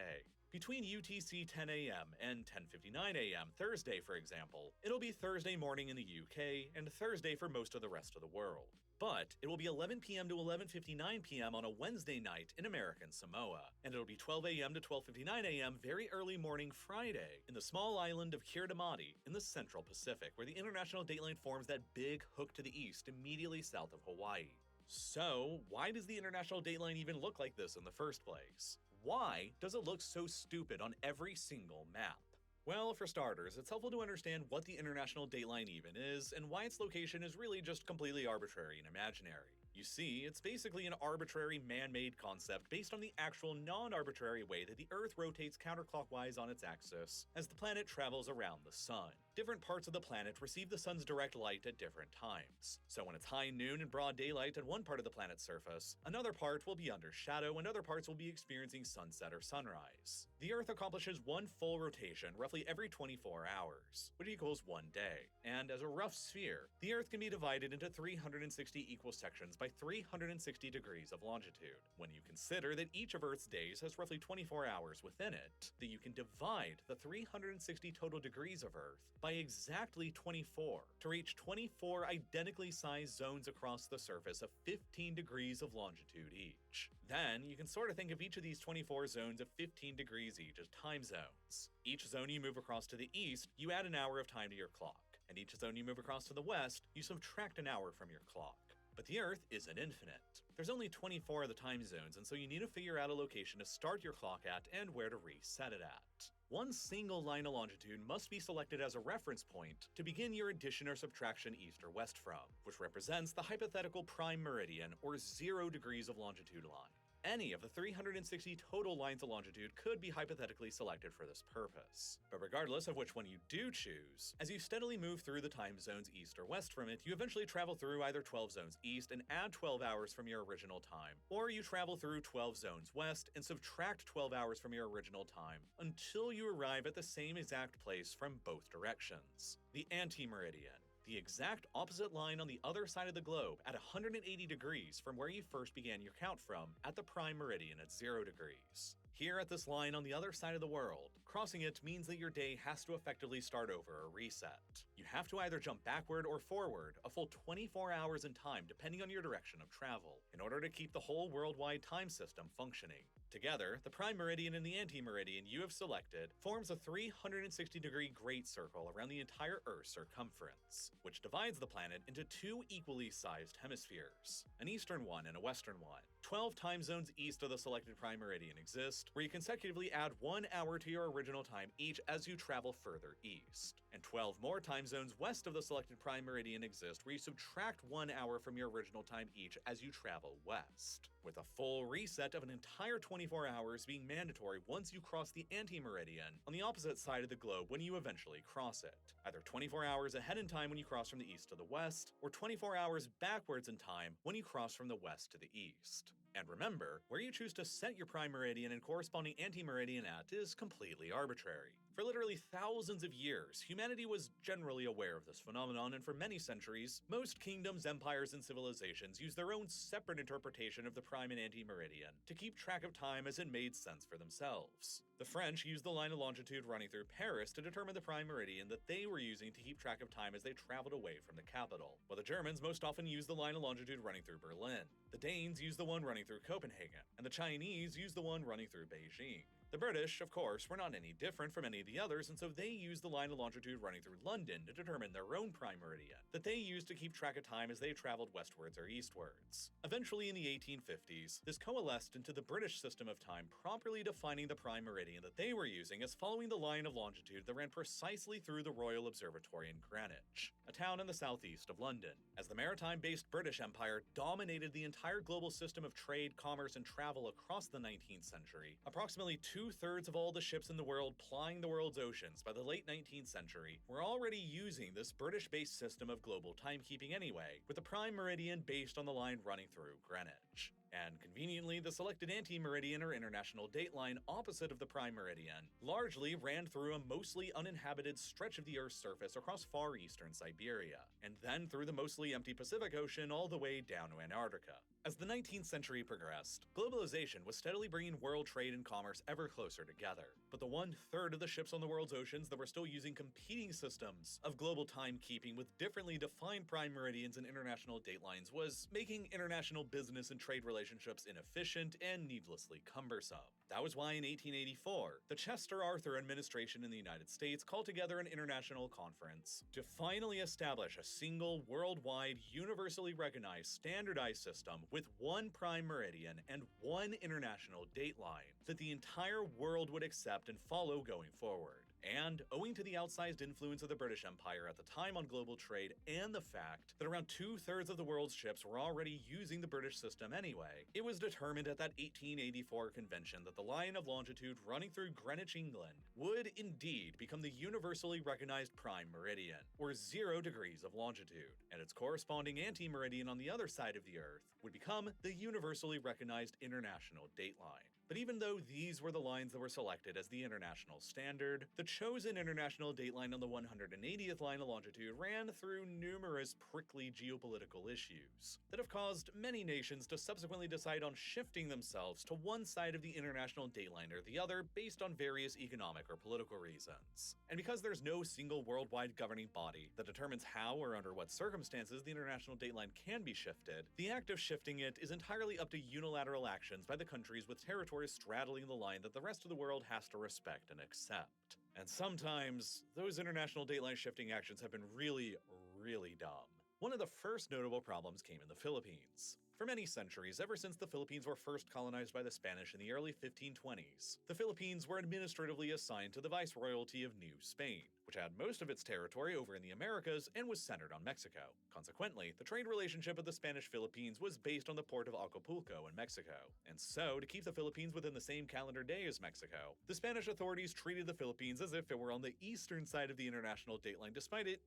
Speaker 9: Between UTC 10 a.m. and 10:59 a.m. Thursday, for example, it'll be Thursday morning in the UK and Thursday for most of the rest of the world. But it will be 11 p.m. to 11:59 p.m. on a Wednesday night in American Samoa, and it'll be 12 a.m. to 12:59 a.m. very early morning Friday in the small island of Kiridamati in the Central Pacific, where the International Dateline forms that big hook to the east immediately south of Hawaii. So, why does the International Dateline even look like this in the first place? Why does it look so stupid on every single map? Well, for starters, it's helpful to understand what the International Dateline even is, and why its location is really just completely arbitrary and imaginary. You see, it's basically an arbitrary man-made concept based on the actual non-arbitrary way that the Earth rotates counterclockwise on its axis as the planet travels around the Sun. Different parts of the planet receive the Sun's direct light at different times. So when it's high noon and broad daylight at one part of the planet's surface, another part will be under shadow and other parts will be experiencing sunset or sunrise. The Earth accomplishes one full rotation roughly every 24 hours, which equals one day. And as a rough sphere, the Earth can be divided into 360 equal sections by 360 degrees of longitude. When you consider that each of Earth's days has roughly 24 hours within it, that you can divide the 360 total degrees of Earth by exactly 24 to reach 24 identically sized zones across the surface of 15 degrees of longitude each. Then, you can sort of think of each of these 24 zones of 15 degrees each as time zones. Each zone you move across to the east, you add an hour of time to your clock, and each zone you move across to the west, you subtract an hour from your clock. But the Earth isn't infinite. There's only 24 of the time zones, and so you need to figure out a location to start your clock at and where to reset it at. One single line of longitude must be selected as a reference point to begin your addition or subtraction east or west from, which represents the hypothetical prime meridian or 0 degrees of longitude line. Any of the 360 total lines of longitude could be hypothetically selected for this purpose. But regardless of which one you do choose, as you steadily move through the time zones east or west from it, you eventually travel through either 12 zones east and add 12 hours from your original time, or you travel through 12 zones west and subtract 12 hours from your original time until you arrive at the same exact place from both directions, the anti-meridian. The exact opposite line on the other side of the globe at 180 degrees from where you first began your count from at the prime meridian at 0 degrees. Here at this line on the other side of the world, crossing it means that your day has to effectively start over or reset. You have to either jump backward or forward a full 24 hours in time depending on your direction of travel, in order to keep the whole worldwide time system functioning. Together, the prime meridian and the anti-meridian you have selected forms a 360-degree great circle around the entire Earth's circumference, which divides the planet into two equally sized hemispheres, an eastern one and a western one. 12 time zones east of the selected prime meridian exist, where you consecutively add 1 hour to your original time each as you travel further east. And 12 more time zones west of the selected prime meridian exist, where you subtract 1 hour from your original time each as you travel west, with a full reset of an entire 24 hours being mandatory once you cross the anti-meridian on the opposite side of the globe when you eventually cross it. Either 24 hours ahead in time when you cross from the east to the west, or 24 hours backwards in time when you cross from the west to the east. And remember, where you choose to set your prime meridian and corresponding anti-meridian at is completely arbitrary. For literally thousands of years, humanity was generally aware of this phenomenon, and for many centuries, most kingdoms, empires, and civilizations used their own separate interpretation of the prime and anti-meridian to keep track of time as it made sense for themselves. The French used the line of longitude running through Paris to determine the prime meridian that they were using to keep track of time as they traveled away from the capital, while the Germans most often used the line of longitude running through Berlin. The Danes used the one running through Copenhagen, and the Chinese used the one running through Beijing. The British, of course, were not any different from any of the others, and so they used the line of longitude running through London to determine their own prime meridian, that they used to keep track of time as they traveled westwards or eastwards. Eventually, in the 1850s, this coalesced into the British system of time, properly defining the prime meridian that they were using as following the line of longitude that ran precisely through the Royal Observatory in Greenwich, a town in the southeast of London. As the maritime-based British Empire dominated the entire global system of trade, commerce, and travel across the 19th century, approximately 2/3 of all the ships in the world plying the world's oceans by the late 19th century were already using this British-based system of global timekeeping anyway, with the prime meridian based on the line running through Greenwich. And conveniently, the selected anti-meridian or international dateline opposite of the prime meridian largely ran through a mostly uninhabited stretch of the Earth's surface across far eastern Siberia, and then through the mostly empty Pacific Ocean all the way down to Antarctica. As the 19th century progressed, globalization was steadily bringing world trade and commerce ever closer together. But the 1/3 of the ships on the world's oceans that were still using competing systems of global timekeeping with differently defined prime meridians and international datelines was making international business and trade relationships inefficient and needlessly cumbersome. That was why in 1884, the Chester Arthur administration in the United States called together an international conference to finally establish a single, worldwide, universally recognized, standardized system with one prime meridian and one international dateline that the entire world would accept and follow going forward. And owing to the outsized influence of the British Empire at the time on global trade and the fact that around 2/3 of the world's ships were already using the British system anyway, it was determined at that 1884 convention that the line of longitude running through Greenwich, England, would indeed become the universally recognized prime meridian, or 0 degrees of longitude, and its corresponding anti-meridian on the other side of the Earth would become the universally recognized international dateline. But even though these were the lines that were selected as the international standard, the chosen international dateline on the 180th line of longitude ran through numerous prickly geopolitical issues that have caused many nations to subsequently decide on shifting themselves to one side of the international dateline or the other based on various economic or political reasons. And because there's no single worldwide governing body that determines how or under what circumstances the international dateline can be shifted, the act of shifting it is entirely up to unilateral actions by the countries with territories straddling the line that the rest of the world has to respect and accept. And sometimes, those international dateline shifting actions have been really, really dumb. One of the first notable problems came in the Philippines. For many centuries, ever since the Philippines were first colonized by the Spanish in the early 1520s, the Philippines were administratively assigned to the Viceroyalty of New Spain, which had most of its territory over in the Americas and was centered on Mexico. Consequently, the trade relationship of the Spanish Philippines was based on the port of Acapulco in Mexico. And so, to keep the Philippines within the same calendar day as Mexico, the Spanish authorities treated the Philippines as if it were on the eastern side of the international dateline, despite it,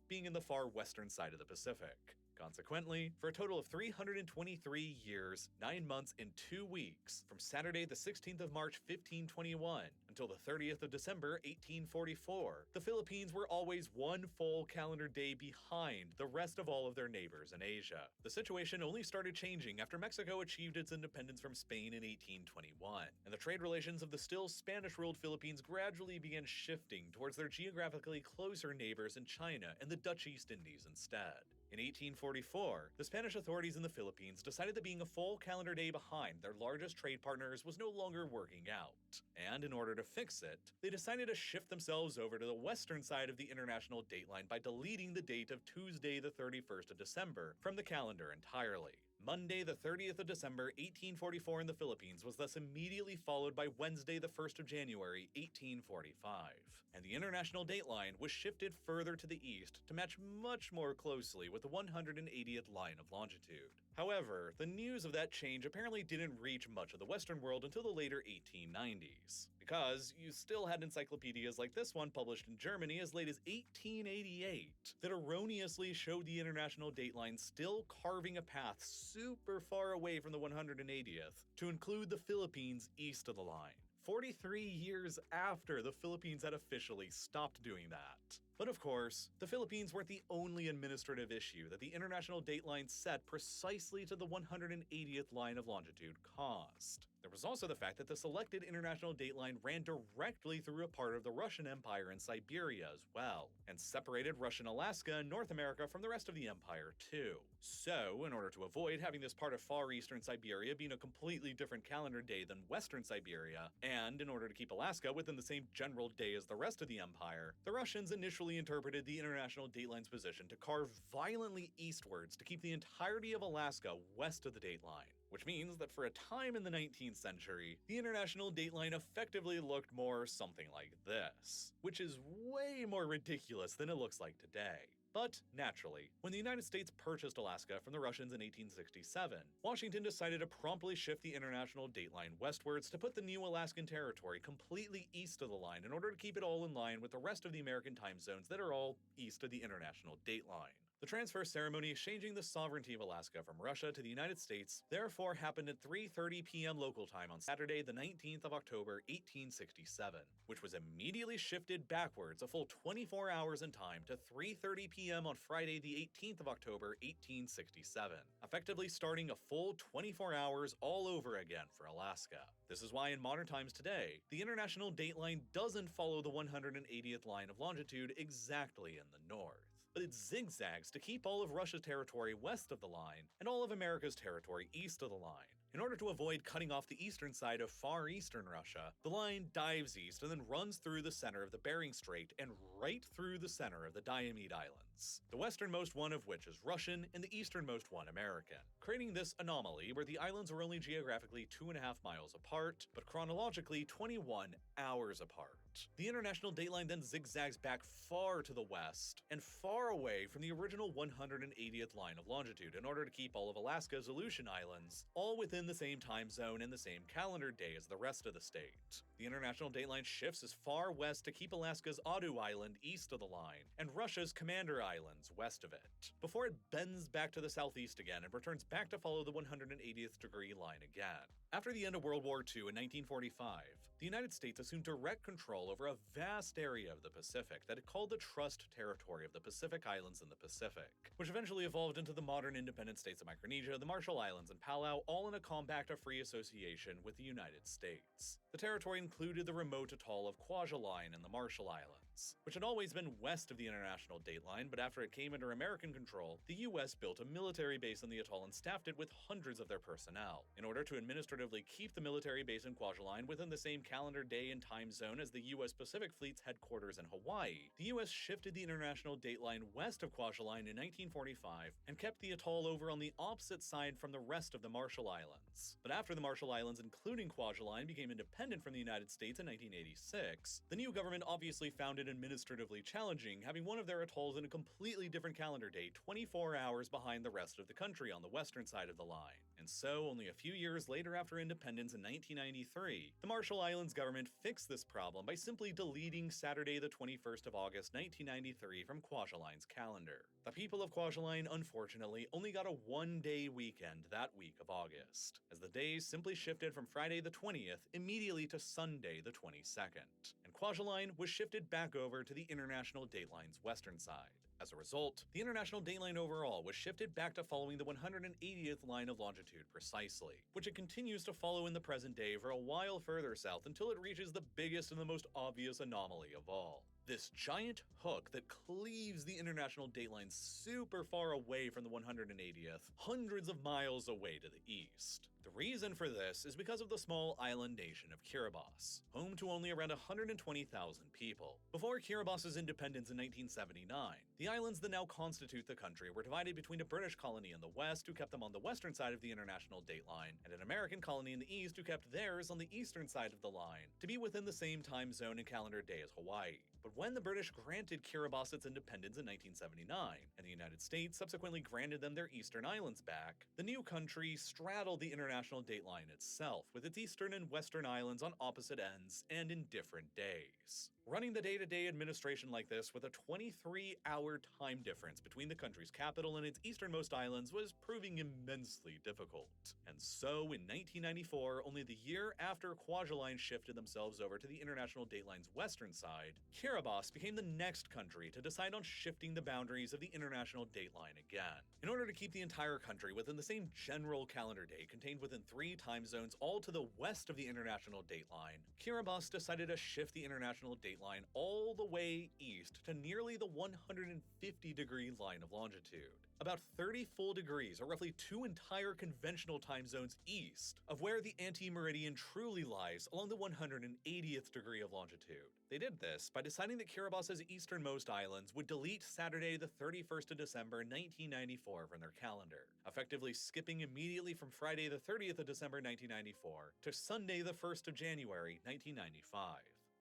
Speaker 9: being in the far western side of the Pacific. Consequently, for a total of 323 years, 9 months, and 2 weeks, from Saturday the 16th of March 1521 until the 30th of December 1844, the Philippines were always one full calendar day behind the rest of all of their neighbors in Asia. The situation only started changing after Mexico achieved its independence from Spain in 1821, and the trade relations of the still Spanish-ruled Philippines gradually began shifting towards their geographically closer neighbors in China and the Dutch East Indies instead. In 1844, the Spanish authorities in the Philippines decided that being a full calendar day behind their largest trade partners was no longer working out. And in order to fix it, they decided to shift themselves over to the western side of the international dateline by deleting the date of Tuesday the 31st of December from the calendar entirely. Monday the 30th of December 1844 in the Philippines was thus immediately followed by Wednesday the 1st of January 1845, and the international dateline was shifted further to the east to match much more closely with the 180th line of longitude. However, the news of that change apparently didn't reach much of the Western world until the later 1890s, because you still had encyclopedias like this one published in Germany as late as 1888 that erroneously showed the international dateline still carving a path super far away from the 180th to include the Philippines east of the line, 43 years after the Philippines had officially stopped doing that. But of course, the Philippines weren't the only administrative issue that the international dateline set precisely to the 180th line of longitude caused. There was also the fact that the selected international dateline ran directly through a part of the Russian Empire in Siberia as well, and separated Russian Alaska and North America from the rest of the empire too. So, in order to avoid having this part of far eastern Siberia being a completely different calendar day than western Siberia, and in order to keep Alaska within the same general day as the rest of the empire, the Russians initially interpreted the international dateline's position to carve violently eastwards to keep the entirety of Alaska west of the dateline. Which means that for a time in the 19th century, the international dateline effectively looked more something like this, which is way more ridiculous than it looks like today. But, naturally, when the United States purchased Alaska from the Russians in 1867, Washington decided to promptly shift the international dateline westwards to put the new Alaskan territory completely east of the line in order to keep it all in line with the rest of the American time zones that are all east of the international dateline. The transfer ceremony exchanging the sovereignty of Alaska from Russia to the United States therefore happened at 3:30 p.m. local time on Saturday, the 19th of October, 1867, which was immediately shifted backwards a full 24 hours in time to 3:30 p.m. on Friday, the 18th of October, 1867, effectively starting a full 24 hours all over again for Alaska. This is why in modern times today, the international dateline doesn't follow the 180th line of longitude exactly in the north, but it zigzags to keep all of Russia's territory west of the line and all of America's territory east of the line. In order to avoid cutting off the eastern side of far eastern Russia, the line dives east and then runs through the center of the Bering Strait and right through the center of the Diomede Islands, the westernmost one of which is Russian and the easternmost one American, creating this anomaly where the islands are only geographically 2.5 miles apart, but chronologically 21 hours apart. The international dateline then zigzags back far to the west and far away from the original 180th line of longitude in order to keep all of Alaska's Aleutian Islands all within the same time zone and the same calendar day as the rest of the state. The international dateline shifts as far west to keep Alaska's Odu Island east of the line and Russia's Commander Islands west of it, before it bends back to the southeast again and returns back to follow the 180th degree line again. After the end of World War II in 1945, the United States assumed direct control over a vast area of the Pacific that it called the Trust Territory of the Pacific Islands in the Pacific, which eventually evolved into the modern independent states of Micronesia, the Marshall Islands, and Palau, all in a compact of free association with the United States. The territory included the remote atoll of Kwajalein in the Marshall Islands, which had always been west of the international dateline, but after it came under American control, the US built a military base on the atoll and staffed it with hundreds of their personnel. In order to administratively keep the military base in Kwajalein within the same calendar day and time zone as the US Pacific Fleet's headquarters in Hawaii, the US shifted the international dateline west of Kwajalein in 1945 and kept the atoll over on the opposite side from the rest of the Marshall Islands. But after the Marshall Islands, including Kwajalein, became independent from the United States in 1986, the new government obviously found it administratively challenging having one of their atolls in a completely different calendar day 24 hours behind the rest of the country on the western side of the line. And so, only a few years later after independence in 1993, the Marshall Islands government fixed this problem by simply deleting Saturday the 21st of August 1993 from Kwajalein's calendar. The people of Kwajalein, unfortunately, only got a one-day weekend that week of August, as the days simply shifted from Friday the 20th immediately to Sunday the 22nd, and Kwajalein was shifted back over to the international dateline's western side. As a result, the international dateline overall was shifted back to following the 180th line of longitude precisely, which it continues to follow in the present day for a while further south until it reaches the biggest and the most obvious anomaly of all. This giant hook that cleaves the international dateline super far away from the 180th, hundreds of miles away to the east. The reason for this is because of the small island nation of Kiribati, home to only around 120,000 people. Before Kiribati's independence in 1979, the islands that now constitute the country were divided between a British colony in the west who kept them on the western side of the international dateline, and an American colony in the east who kept theirs on the eastern side of the line, to be within the same time zone and calendar day as Hawaii. But when the British granted Kiribati its independence in 1979, and the United States subsequently granted them their eastern islands back, the new country straddled the international dateline itself, with its eastern and western islands on opposite ends and in different days. Running the day-to-day administration like this with a 23-hour time difference between the country's capital and its easternmost islands was proving immensely difficult. And so, in 1994, only the year after Kwajalein shifted themselves over to the international dateline's western side, Kiribati became the next country to decide on shifting the boundaries of the international dateline again. In order to keep the entire country within the same general calendar day contained within 3 time zones all to the west of the international dateline, Kiribati decided to shift the international dateline all the way east to nearly the 150-degree line of longitude. About 30 full degrees, or roughly 2 entire conventional time zones east of where the anti-meridian truly lies along the 180th degree of longitude. They did this by deciding that Kiribati's easternmost islands would delete Saturday the 31st of December 1994 from their calendar, effectively skipping immediately from Friday the 30th of December 1994 to Sunday the 1st of January 1995.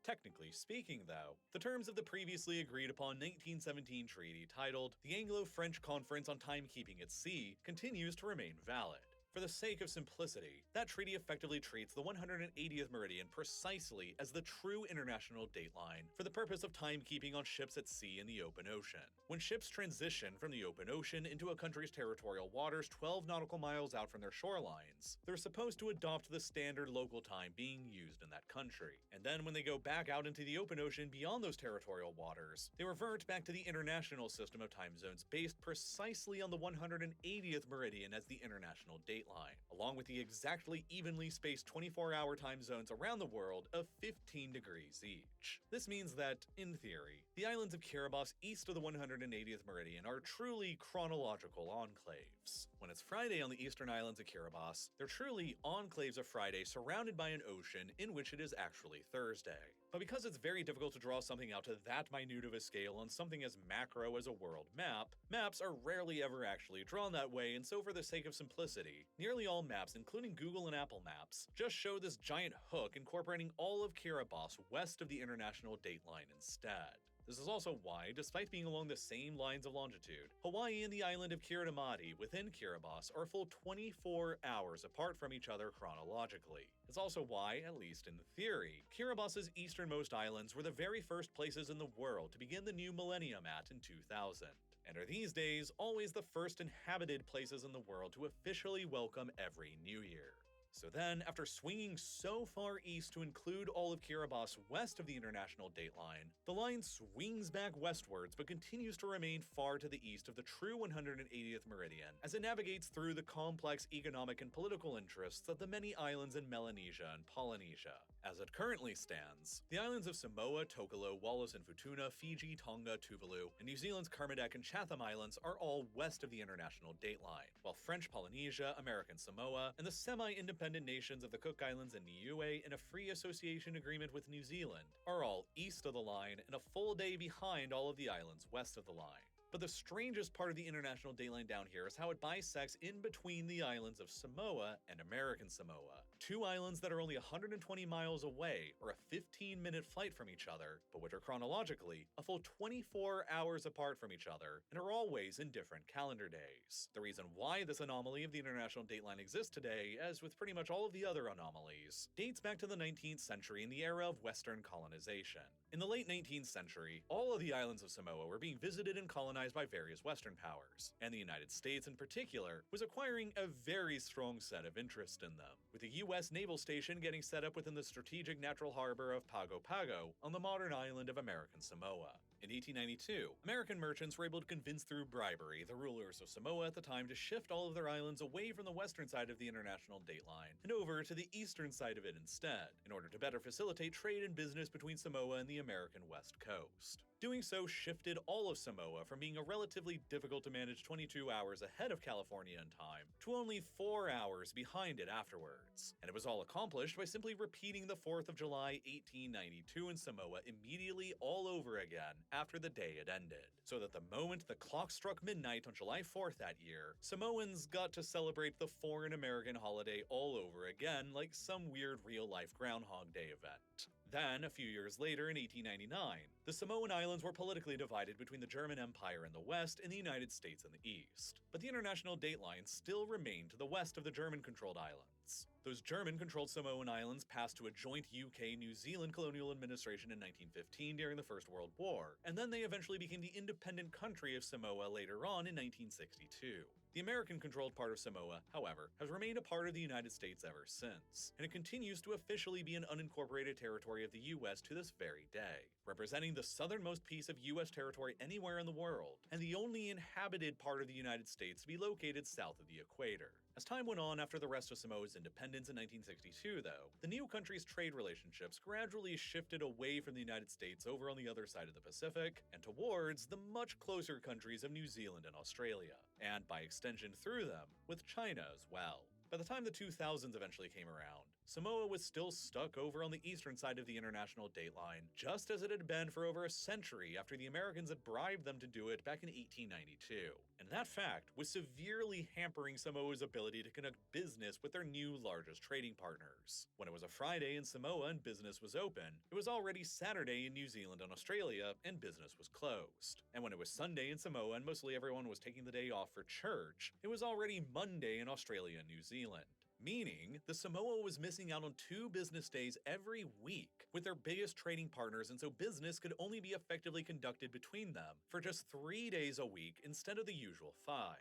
Speaker 9: Technically speaking, though, the terms of the previously agreed upon 1917 treaty titled The Anglo-French Conference on Timekeeping at Sea continues to remain valid. For the sake of simplicity, that treaty effectively treats the 180th meridian precisely as the true international dateline for the purpose of timekeeping on ships at sea in the open ocean. When ships transition from the open ocean into a country's territorial waters 12 nautical miles out from their shorelines, they're supposed to adopt the standard local time being used in that country. And then when they go back out into the open ocean beyond those territorial waters, they revert back to the international system of time zones based precisely on the 180th meridian as the international dateline, along with the exactly evenly spaced 24-hour time zones around the world of 15 degrees each. This means that, in theory, the islands of Kiribati east of the 180th meridian are truly chronological enclaves. When it's Friday on the eastern islands of Kiribati, they're truly enclaves of Friday surrounded by an ocean in which it is actually Thursday. But because it's very difficult to draw something out to that minute of a scale on something as macro as a world map, maps are rarely ever actually drawn that way, and so for the sake of simplicity, nearly all maps, including Google and Apple Maps, just show this giant hook incorporating all of Kiribati west of the international dateline instead. This is also why, despite being along the same lines of longitude, Hawaii and the island of Kiritimati within Kiribati are a full 24 hours apart from each other chronologically. It's also why, at least in theory, Kiribati's easternmost islands were the very first places in the world to begin the new millennium at in 2000, and are these days always the first inhabited places in the world to officially welcome every New Year. So then, after swinging so far east to include all of Kiribati west of the international dateline, the line swings back westwards but continues to remain far to the east of the true 180th meridian as it navigates through the complex economic and political interests of the many islands in Melanesia and Polynesia. As it currently stands, the islands of Samoa, Tokelau, Wallis and Futuna, Fiji, Tonga, Tuvalu, and New Zealand's Kermadec and Chatham Islands are all west of the international dateline, while French Polynesia, American Samoa, and the semi-independent nations of the Cook Islands and Niue in a free association agreement with New Zealand are all east of the line and a full day behind all of the islands west of the line. But the strangest part of the international dateline down here is how it bisects in between the islands of Samoa and American Samoa, two islands that are only 120 miles away or a 15-minute flight from each other, but which are chronologically a full 24 hours apart from each other and are always in different calendar days. The reason why this anomaly of the international dateline exists today, as with pretty much all of the other anomalies, dates back to the 19th century and the era of Western colonization. In the late 19th century, all of the islands of Samoa were being visited and colonized by various Western powers, and the United States in particular was acquiring a very strong set of interest in them, with a U.S. naval station getting set up within the strategic natural harbor of Pago Pago on the modern island of American Samoa. In 1892, American merchants were able to convince through bribery the rulers of Samoa at the time to shift all of their islands away from the western side of the international dateline and over to the eastern side of it instead, in order to better facilitate trade and business between Samoa and the American West Coast. Doing so shifted all of Samoa from being a relatively difficult to manage 22 hours ahead of California in time to only 4 hours behind it afterwards. And it was all accomplished by simply repeating the 4th of July 1892 in Samoa immediately all over again after the day had ended. So that the moment the clock struck midnight on July 4th that year, Samoans got to celebrate the foreign American holiday all over again like some weird real-life Groundhog Day event. Then, a few years later in 1899, the Samoan Islands were politically divided between the German Empire in the west and the United States in the east. But the international dateline still remained to the west of the German-controlled islands. Those German-controlled Samoan Islands passed to a joint UK-New Zealand colonial administration in 1915 during the First World War, and then they eventually became the independent country of Samoa later on in 1962. The American-controlled part of Samoa, however, has remained a part of the United States ever since, and it continues to officially be an unincorporated territory of the U.S. to this very day, representing the southernmost piece of U.S. territory anywhere in the world, and the only inhabited part of the United States to be located south of the equator. As time went on after the rest of Samoa's independence in 1962, though, the new country's trade relationships gradually shifted away from the United States over on the other side of the Pacific, and towards the much closer countries of New Zealand and Australia, and by extension through them, with China as well. By the time the 2000s eventually came around, Samoa was still stuck over on the eastern side of the international dateline, just as it had been for over a century after the Americans had bribed them to do it back in 1892. And that fact was severely hampering Samoa's ability to conduct business with their new largest trading partners. When it was a Friday in Samoa and business was open, it was already Saturday in New Zealand and Australia and business was closed. And when it was Sunday in Samoa and mostly everyone was taking the day off for church, it was already Monday in Australia and New Zealand. Zealand. Meaning, the Samoa was missing out on 2 business days every week with their biggest trading partners, and so business could only be effectively conducted between them for just 3 days a week instead of the usual 5.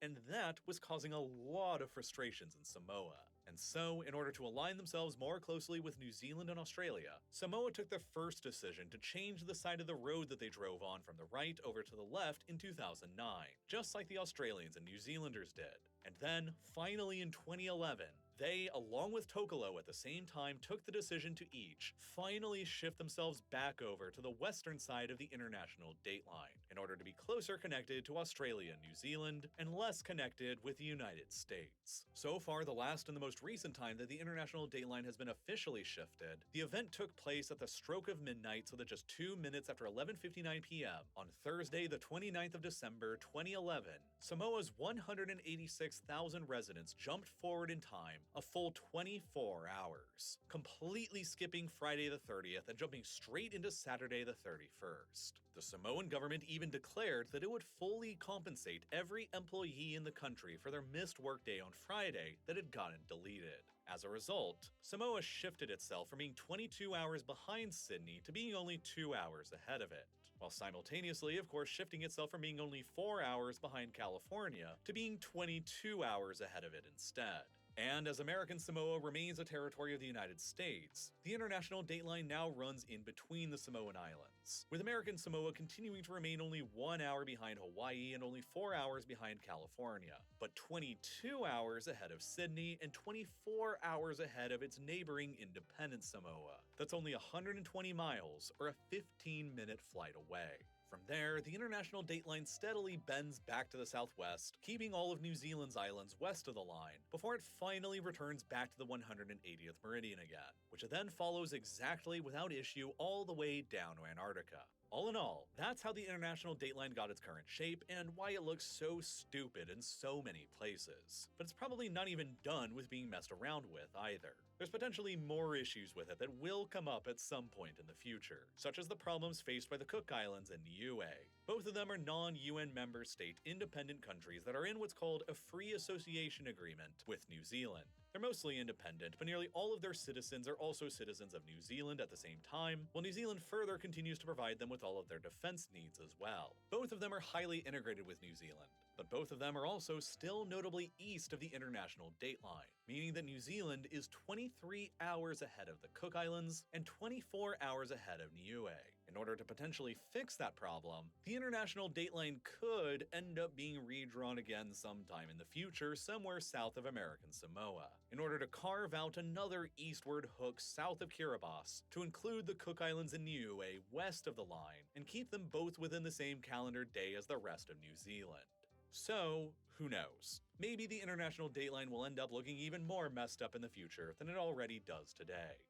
Speaker 9: And that was causing a lot of frustrations in Samoa. And so, in order to align themselves more closely with New Zealand and Australia, Samoa took the first decision to change the side of the road that they drove on from the right over to the left in 2009, just like the Australians and New Zealanders did. And then, finally in 2011, they, along with Tokolo at the same time, took the decision to each finally shift themselves back over to the western side of the international dateline in order to be closer connected to Australia and New Zealand and less connected with the United States. So far, the last and the most recent time that the international dateline has been officially shifted, the event took place at the stroke of midnight, so that just 2 minutes after 11:59 p.m. on Thursday, the 29th of December, 2011, Samoa's 186,000 residents jumped forward in time a full 24 hours, completely skipping Friday the 30th and jumping straight into Saturday the 31st. The Samoan government even declared that it would fully compensate every employee in the country for their missed workday on Friday that had gotten deleted. As a result, Samoa shifted itself from being 22 hours behind Sydney to being only 2 hours ahead of it, while simultaneously, of course, shifting itself from being only 4 hours behind California to being 22 hours ahead of it instead. And as American Samoa remains a territory of the United States, the international dateline now runs in between the Samoan Islands, with American Samoa continuing to remain only 1 hour behind Hawaii and only 4 hours behind California, but 22 hours ahead of Sydney and 24 hours ahead of its neighboring independent Samoa. That's only 120 miles, or a 15-minute flight away. From there, the international dateline steadily bends back to the southwest, keeping all of New Zealand's islands west of the line, before it finally returns back to the 180th meridian again, which it then follows exactly without issue all the way down to Antarctica. All in all, that's how the international dateline got its current shape and why it looks so stupid in so many places. But it's probably not even done with being messed around with either. There's potentially more issues with it that will come up at some point in the future, such as the problems faced by the Cook Islands and Niue. Both of them are non-UN member state independent countries that are in what's called a free association agreement with New Zealand. They're mostly independent, but nearly all of their citizens are also citizens of New Zealand at the same time, while New Zealand further continues to provide them with all of their defense needs as well. Both of them are highly integrated with New Zealand, but both of them are also still notably east of the international dateline, meaning that New Zealand is 23 hours ahead of the Cook Islands and 24 hours ahead of Niue. In order to potentially fix that problem, the international dateline could end up being redrawn again sometime in the future somewhere south of American Samoa, in order to carve out another eastward hook south of Kiribati to include the Cook Islands and Niue west of the line and keep them both within the same calendar day as the rest of New Zealand. So, who knows? Maybe the international dateline will end up looking even more messed up in the future than it already does today.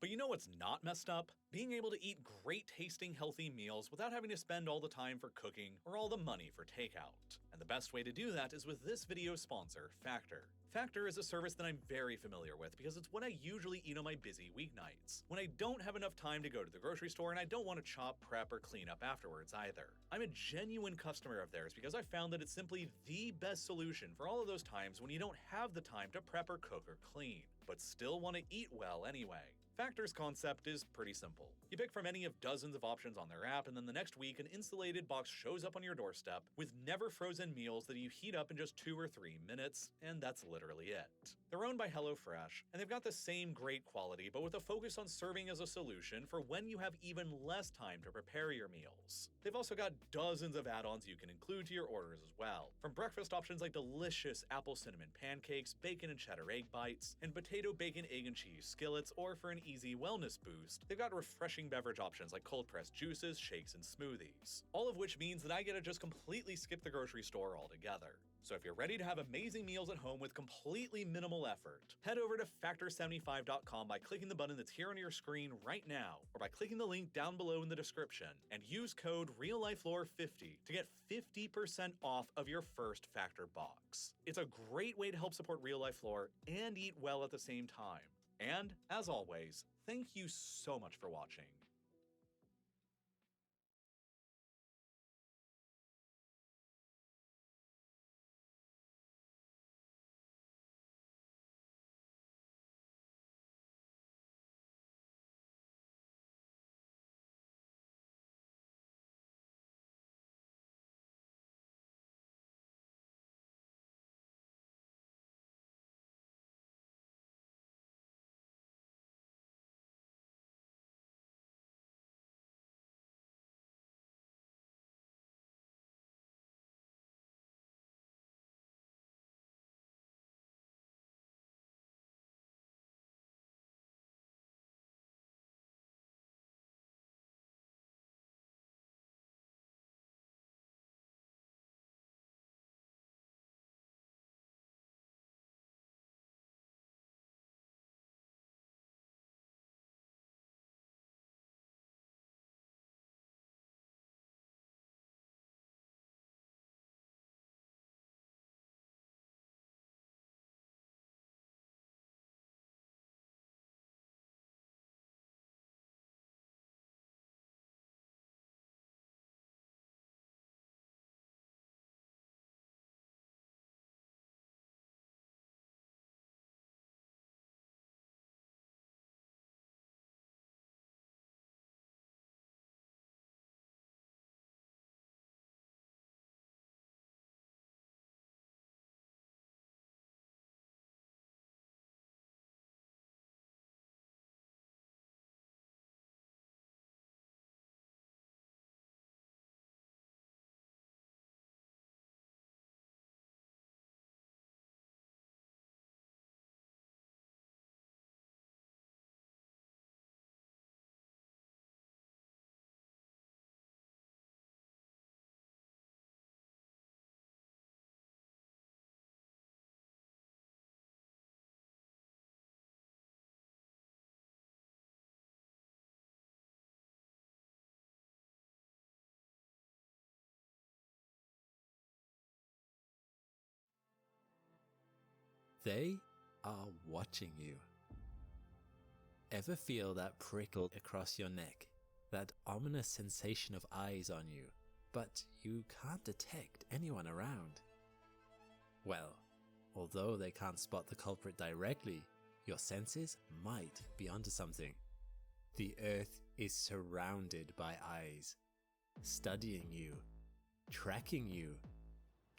Speaker 9: But you know what's not messed up? Being able to eat great tasting healthy meals without having to spend all the time for cooking or all the money for takeout. And the best way to do that is with this video's sponsor, Factor. Factor is a service that I'm very familiar with because it's what I usually eat on my busy weeknights, when I don't have enough time to go to the grocery store and I don't want to chop, prep, or clean up afterwards either. I'm a genuine customer of theirs because I found that it's simply the best solution for all of those times when you don't have the time to prep or cook or clean, but still want to eat well anyway. Factor's concept is pretty simple. You pick from any of dozens of options on their app, and then the next week an insulated box shows up on your doorstep with never frozen meals that you heat up in just 2 or 3 minutes, and that's literally it. They're owned by HelloFresh, and they've got the same great quality, but with a focus on serving as a solution for when you have even less time to prepare your meals. They've also got dozens of add-ons you can include to your orders as well, from breakfast options like delicious apple cinnamon pancakes, bacon and cheddar egg bites, and potato bacon egg and cheese skillets, or for an easy wellness boost, they've got refreshing beverage options like cold-pressed juices, shakes, and smoothies. All of which means that I get to just completely skip the grocery store altogether. So if you're ready to have amazing meals at home with completely minimal effort, head over to factor75.com by clicking the button that's here on your screen right now, or by clicking the link down below in the description, and use code RealLifeLore50 to get 50% off of your first Factor box. It's a great way to help support Real Life Lore and eat well at the same time. And, as always, thank you so much for watching.
Speaker 10: They are watching you. Ever feel that prickle across your neck? That ominous sensation of eyes on you, but you can't detect anyone around? Well, although they can't spot the culprit directly, your senses might be onto something. The Earth is surrounded by eyes, studying you, tracking you,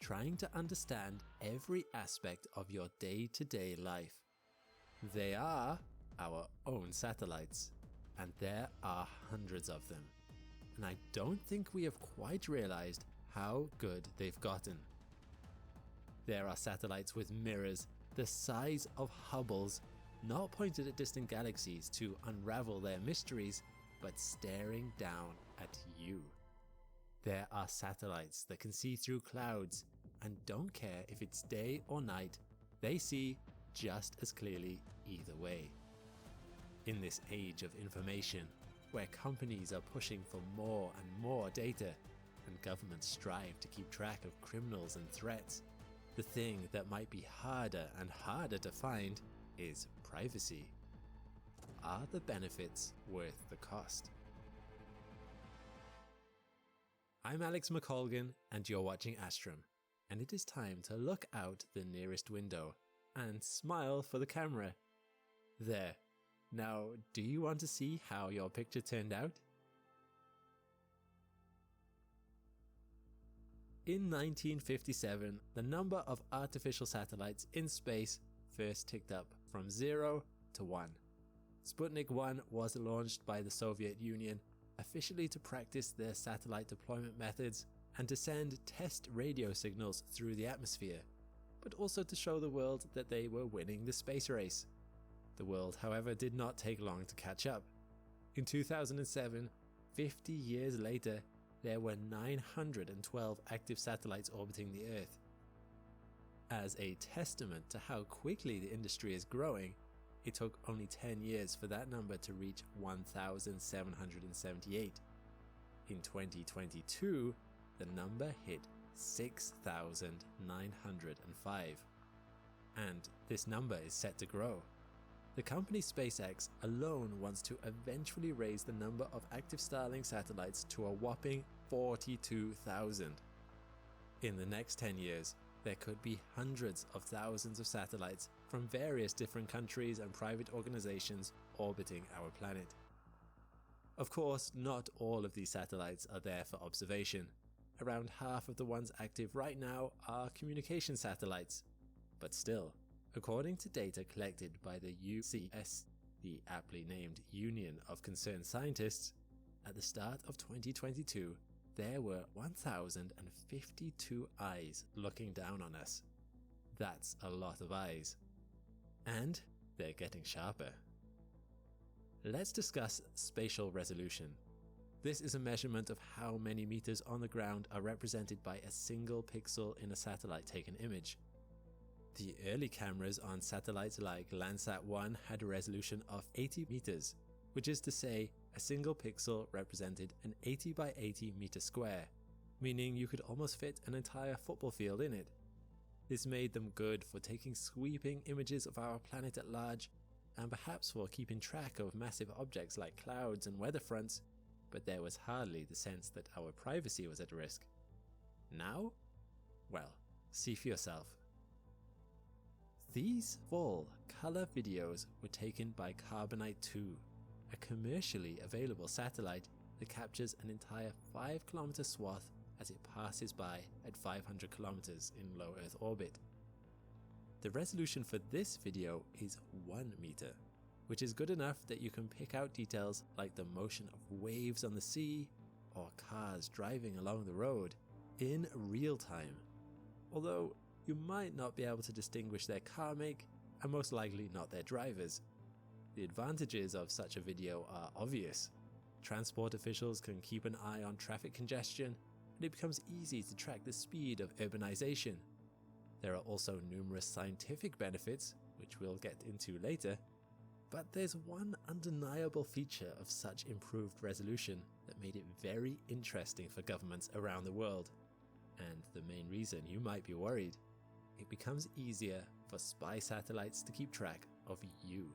Speaker 10: trying to understand every aspect of your day-to-day life. They are our own satellites, and there are hundreds of them. And I don't think we have quite realized how good they've gotten. There are satellites with mirrors the size of Hubble's, not pointed at distant galaxies to unravel their mysteries, but staring down at you. There are satellites that can see through clouds and don't care if it's day or night, they see just as clearly either way. In this age of information, where companies are pushing for more and more data, and governments strive to keep track of criminals and threats, the thing that might be harder and harder to find is privacy. Are the benefits worth the cost? I'm Alex McColgan, and you're watching Astrum, and it is time to look out the nearest window and smile for the camera. There. Now, do you want to see how your picture turned out? In 1957, the number of artificial satellites in space first ticked up from 0 to 1. Sputnik 1 was launched by the Soviet Union, officially to practice their satellite deployment methods and to send test radio signals through the atmosphere, but also to show the world that they were winning the space race. The world, however, did not take long to catch up. In 2007, 50 years later, there were 912 active satellites orbiting the Earth. As a testament to how quickly the industry is growing, it took only 10 years for that number to reach 1,778. In 2022, the number hit 6,905. And this number is set to grow. The company SpaceX alone wants to eventually raise the number of active Starlink satellites to a whopping 42,000. In the next 10 years, there could be hundreds of thousands of satellites from various different countries and private organizations orbiting our planet. Of course, not all of these satellites are there for observation. Around half of the ones active right now are communication satellites. But still, according to data collected by the UCS, the aptly named Union of Concerned Scientists, at the start of 2022, there were 1,052 eyes looking down on us. That's a lot of eyes. And they're getting sharper. Let's discuss spatial resolution. This is a measurement of how many meters on the ground are represented by a single pixel in a satellite-taken image. The early cameras on satellites like Landsat 1 had a resolution of 80 meters, which is to say a single pixel represented an 80 by 80 meter square, meaning you could almost fit an entire football field in it. This made them good for taking sweeping images of our planet at large, and perhaps for keeping track of massive objects like clouds and weather fronts, but there was hardly the sense that our privacy was at risk. Now? Well, see for yourself. These full color videos were taken by Carbonite 2, a commercially available satellite that captures an entire 5-kilometer swath as it passes by at 500 kilometers in low Earth orbit. The resolution for this video is 1 meter, which is good enough that you can pick out details like the motion of waves on the sea or cars driving along the road in real time. Although you might not be able to distinguish their car make and most likely not their drivers. The advantages of such a video are obvious. Transport officials can keep an eye on traffic congestion, and it becomes easy to track the speed of urbanization. There are also numerous scientific benefits, which we'll get into later, but there's one undeniable feature of such improved resolution that made it very interesting for governments around the world. And the main reason you might be worried, it becomes easier for spy satellites to keep track of you.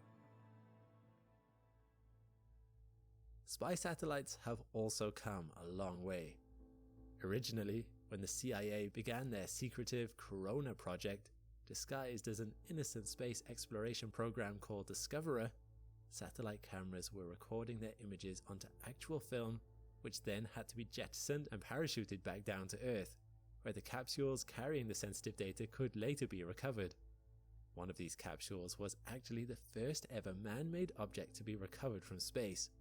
Speaker 10: Spy satellites have also come a long way. Originally, when the CIA began their secretive Corona project, disguised as an innocent space exploration program called Discoverer, satellite cameras were recording their images onto actual film, which then had to be jettisoned and parachuted back down to Earth, where the capsules carrying the sensitive data could later be recovered. One of these capsules was actually the first ever man-made object to be recovered from space.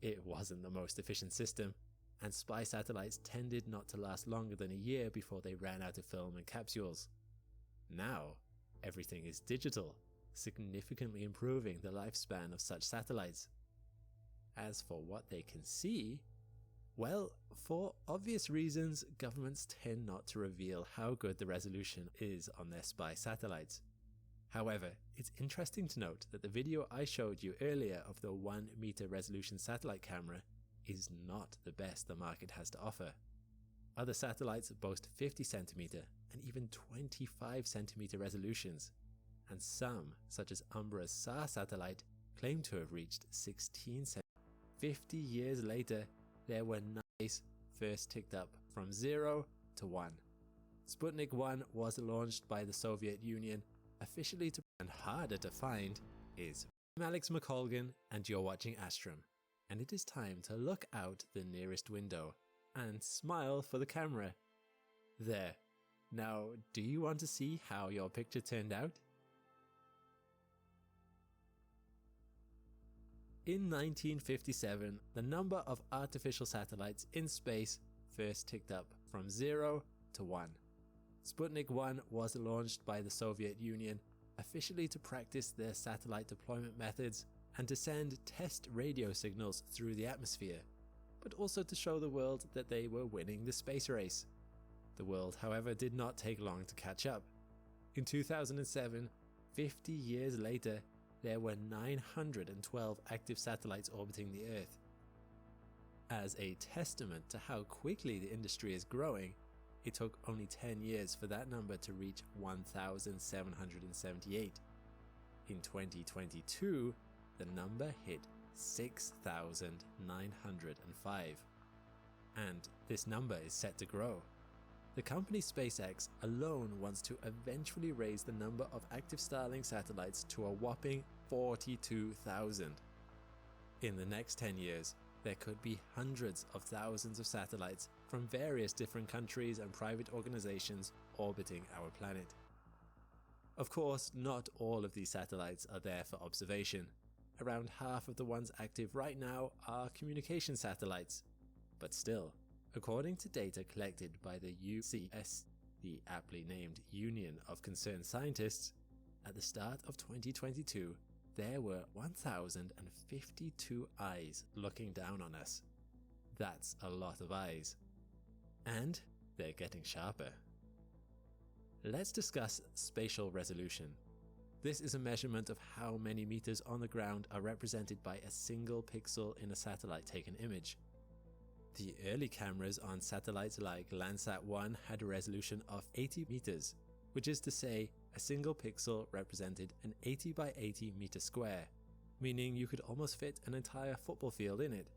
Speaker 10: It wasn't the most efficient system, and spy satellites tended not to last longer than a year before they ran out of film and capsules. Now, everything is digital, significantly improving the lifespan of such satellites. As for what they can see, well, for obvious reasons, governments tend not to reveal how good the resolution is on their spy satellites. However, it's interesting to note that the video I showed you earlier of the 1 meter resolution satellite camera is not the best the market has to offer. Other satellites boast 50 centimeter and even 25 centimeter resolutions, and some, such as Umbra's S.i.R satellite, claim to have reached 16 centimeters. 50 years later, there were 9 first ticked up from 0 to 1. Sputnik 1 was launched by the Soviet Union, officially to and harder to find is. I'm Alex McColgan and you're watching Astrum, and it is time to look out the nearest window and smile for the camera. There. Now, do you want to see how your picture turned out? In 1957, the number of artificial satellites in space first ticked up from 0 to 1. Sputnik 1 was launched by the Soviet Union, officially to practice their satellite deployment methods and to send test radio signals through the atmosphere, but also to show the world that they were winning the space race. The world, however, did not take long to catch up. In 2007, 50 years later, there were 912 active satellites orbiting the Earth. As a testament to how quickly the industry is growing, it took only 10 years for that number to reach 1,778. In 2022, the number hit 6,905. And this number is set to grow. The company SpaceX alone wants to eventually raise the number of active Starlink satellites to a whopping 42,000. In the next 10 years, there could be hundreds of thousands of satellites from various different countries and private organizations orbiting our planet. Of course, not all of these satellites are there for observation. Around half of the ones active right now are communication satellites. But still, according to data collected by the UCS, the aptly named Union of Concerned Scientists, at the start of 2022, there were 1,052 eyes looking down on us. That's a lot of eyes. And they're getting sharper. Let's discuss spatial resolution. This is a measurement of how many meters on the ground are represented by a single pixel in a satellite-taken image. The early cameras on satellites like Landsat 1 had a resolution of 80 meters, which is to say a single pixel represented an 80 by 80 meter square, meaning you could almost fit an entire football field in it.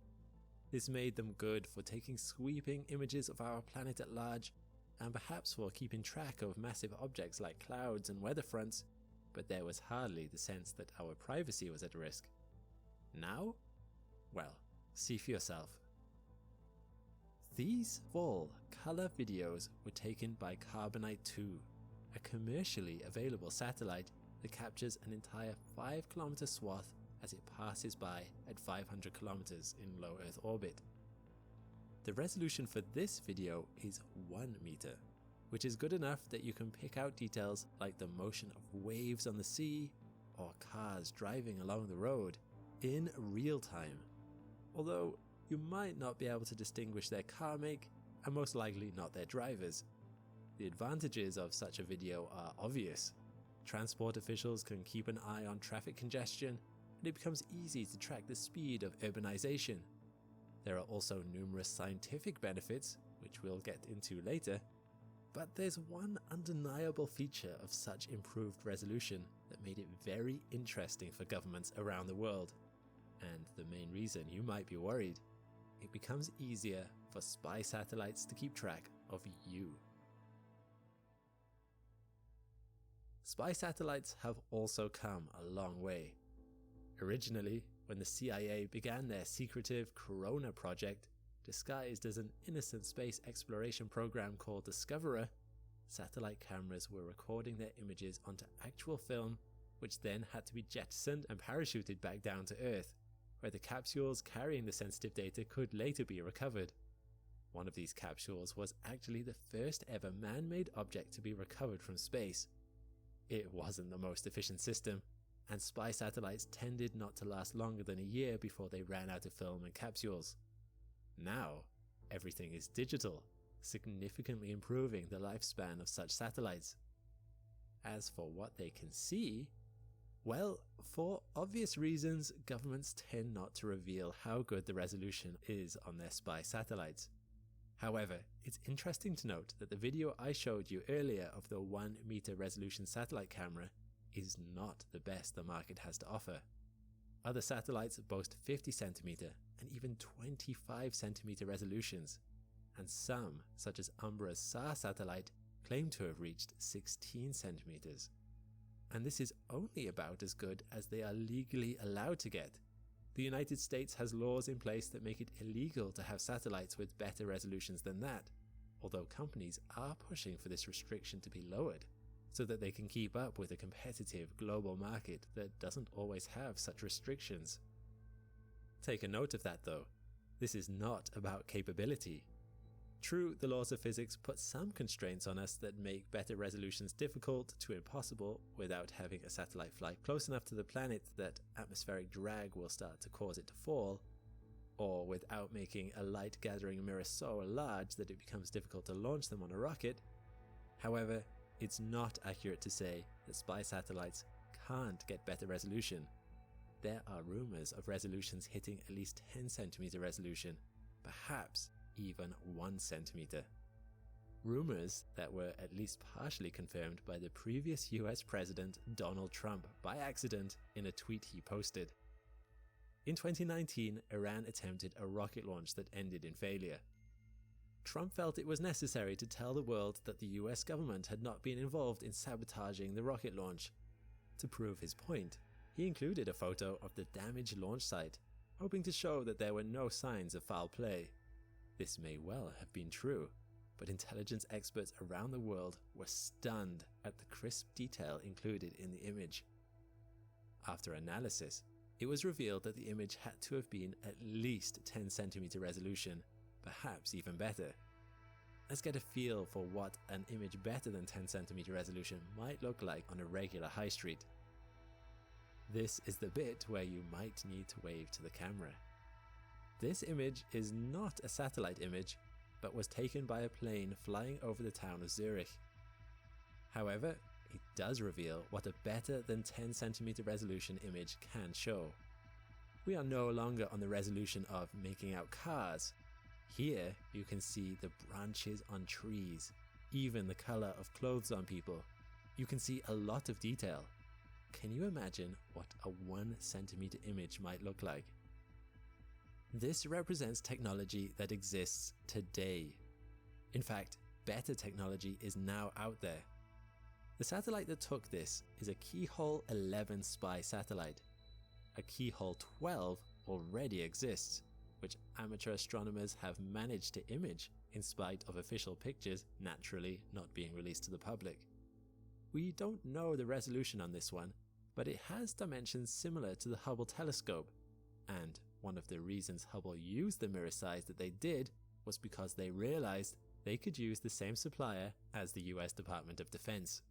Speaker 10: This made them good for taking sweeping images of our planet at large, and perhaps for keeping track of massive objects like clouds and weather fronts, but there was hardly the sense that our privacy was at risk. Now? Well, see for yourself. These full color videos were taken by Carbonite 2, a commercially available satellite that captures an entire 5-kilometer swath as it passes by at 500 kilometers in low Earth orbit. The resolution for this video is 1 meter, which is good enough that you can pick out details like the motion of waves on the sea or cars driving along the road in real time. Although you might not be able to distinguish their car make and most likely not their drivers. The advantages of such a video are obvious. Transport officials can keep an eye on traffic congestion, and it becomes easy to track the speed of urbanization. There are also numerous scientific benefits, which we'll get into later. But there's one undeniable feature of such improved resolution that made it very interesting for governments around the world. And the main reason you might be worried, it becomes easier for spy satellites to keep track of you. Spy satellites have also come a long way. Originally, when the CIA began their secretive Corona project, disguised as an innocent space exploration program called Discoverer, satellite cameras were recording their images onto actual film, which then had to be jettisoned and parachuted back down to Earth, where the capsules carrying the sensitive data could later be recovered. One of these capsules was actually the first ever man-made object to be recovered from space. It wasn't the most efficient system, and spy satellites tended not to last longer than a year before they ran out of film and capsules. Now, everything is digital, significantly improving the lifespan of such satellites. As for what they can see, well, for obvious reasons, governments tend not to reveal how good the resolution is on their spy satellites. However, it's interesting to note that the video I showed you earlier of the 1 meter resolution satellite camera is not the best the market has to offer. Other satellites boast 50 cm and even 25 cm resolutions, and some, such as Umbra's S.i.R satellite, claim to have reached 16 cm. And this is only about as good as they are legally allowed to get. The United States has laws in place that make it illegal to have satellites with better resolutions than that, although companies are pushing for this restriction to be lowered, so that they can keep up with a competitive global market that doesn't always have such restrictions. Take a note of that though, this is not about capability. True, the laws of physics put some constraints on us that make better resolutions difficult to impossible without having a satellite fly close enough to the planet that atmospheric drag will start to cause it to fall, or without making a light gathering mirror so large that it becomes difficult to launch them on a rocket. However, it's not accurate to say that spy satellites can't get better resolution. There are rumors of resolutions hitting at least 10 cm resolution, perhaps even 1 centimeter. Rumors that were at least partially confirmed by the previous US President Donald Trump by accident in a tweet he posted. In 2019, Iran attempted a rocket launch that ended in failure. Trump felt it was necessary to tell the world that the US government had not been involved in sabotaging the rocket launch. To prove his point, he included a photo of the damaged launch site, hoping to show that there were no signs of foul play. This may well have been true, but intelligence experts around the world were stunned at the crisp detail included in the image. After analysis, it was revealed that the image had to have been at least 10 cm resolution, perhaps even better. Let's get a feel for what an image better than 10 cm resolution might look like on a regular high street. This is the bit where you might need to wave to the camera. This image is not a satellite image, but was taken by a plane flying over the town of Zurich. However, it does reveal what a better than 10 cm resolution image can show. We are no longer on the resolution of making out cars. Here you can see the branches on trees, even the color of clothes on people. You can see a lot of detail. Can you imagine what a 1 cm image might look like? This represents technology that exists today. In fact, better technology is now out there. The satellite that took this is a Keyhole 11 spy satellite. A Keyhole 12 already exists, which amateur astronomers have managed to image in spite of official pictures naturally not being released to the public. We don't know the resolution on this one, but it has dimensions similar to the Hubble telescope, and one of the reasons Hubble used the mirror size that they did was because they realized they could use the same supplier as the US Department of Defense.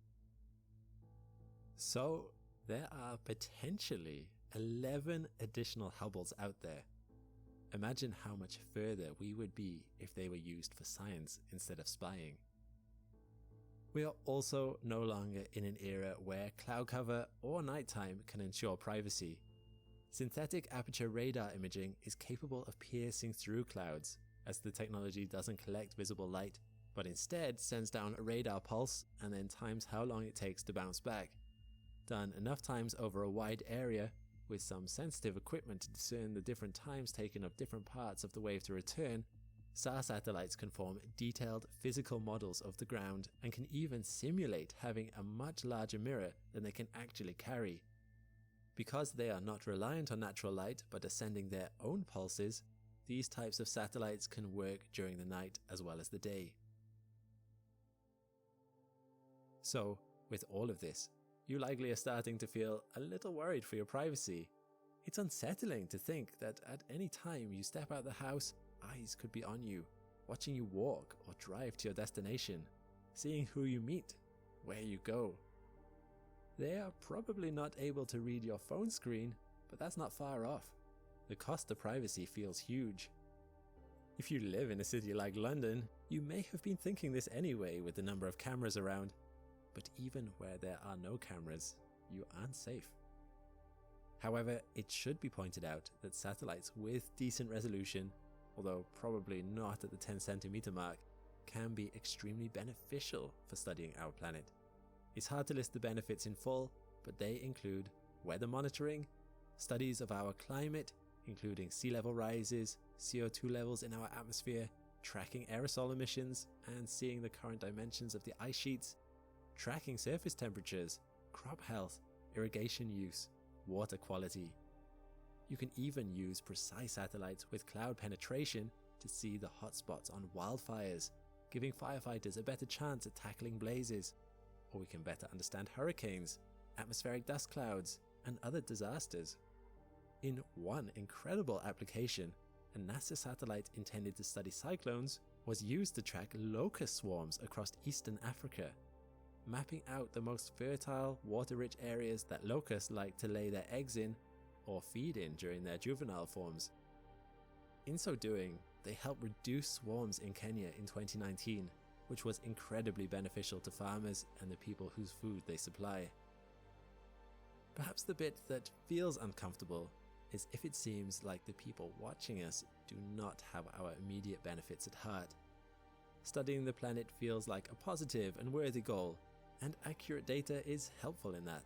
Speaker 10: So there are potentially 11 additional Hubbles out there. Imagine how much further we would be if they were used for science instead of spying. We are also no longer in an era where cloud cover or nighttime can ensure privacy. Synthetic aperture radar imaging is capable of piercing through clouds, as the technology doesn't collect visible light, but instead sends down a radar pulse and then times how long it takes to bounce back. Done enough times over a wide area, with some sensitive equipment to discern the different times taken of different parts of the wave to return, S.i.R satellites can form detailed physical models of the ground and can even simulate having a much larger mirror than they can actually carry. Because they are not reliant on natural light but are sending their own pulses, these types of satellites can work during the night as well as the day. So, with all of this, you likely are starting to feel a little worried for your privacy. It's unsettling to think that at any time you step out the house, eyes could be on you, watching you walk or drive to your destination, seeing who you meet, where you go. They are probably not able to read your phone screen, but that's not far off. The cost of privacy feels huge. If you live in a city like London, you may have been thinking this anyway with the number of cameras around, but even where there are no cameras, you aren't safe. However, it should be pointed out that satellites with decent resolution, although probably not at the 10cm mark, can be extremely beneficial for studying our planet. It's hard to list the benefits in full, but they include weather monitoring, studies of our climate, including sea level rises, CO2 levels in our atmosphere, tracking aerosol emissions, and seeing the current dimensions of the ice sheets, tracking surface temperatures, crop health, irrigation use, water quality. You can even use precise satellites with cloud penetration to see the hotspots on wildfires, giving firefighters a better chance at tackling blazes. Or we can better understand hurricanes, atmospheric dust clouds, and other disasters. In one incredible application, a NASA satellite intended to study cyclones was used to track locust swarms across eastern Africa, mapping out the most fertile, water-rich areas that locusts like to lay their eggs in or feed in during their juvenile forms. In so doing, they helped reduce swarms in Kenya in 2019, which was incredibly beneficial to farmers and the people whose food they supply. Perhaps the bit that feels uncomfortable is if it seems like the people watching us do not have our immediate benefits at heart. Studying the planet feels like a positive and worthy goal, and accurate data is helpful in that.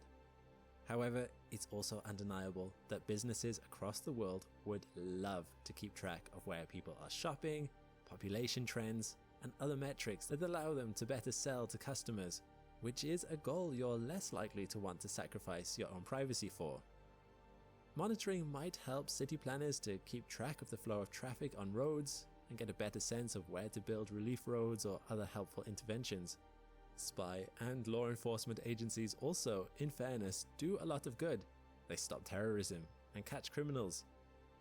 Speaker 10: However, it's also undeniable that businesses across the world would love to keep track of where people are shopping, population trends, and other metrics that allow them to better sell to customers, which is a goal you're less likely to want to sacrifice your own privacy for. Monitoring might help city planners to keep track of the flow of traffic on roads and get a better sense of where to build relief roads or other helpful interventions. Spy and law enforcement agencies also, in fairness, do a lot of good. They stop terrorism and catch criminals.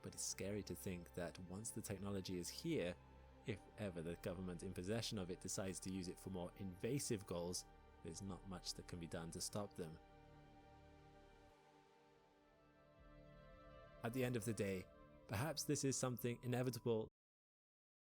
Speaker 10: But it's scary to think that once the technology is here, if ever the government in possession of it decides to use it for more invasive goals, there's not much that can be done to stop them. At the end of the day, perhaps this is something inevitable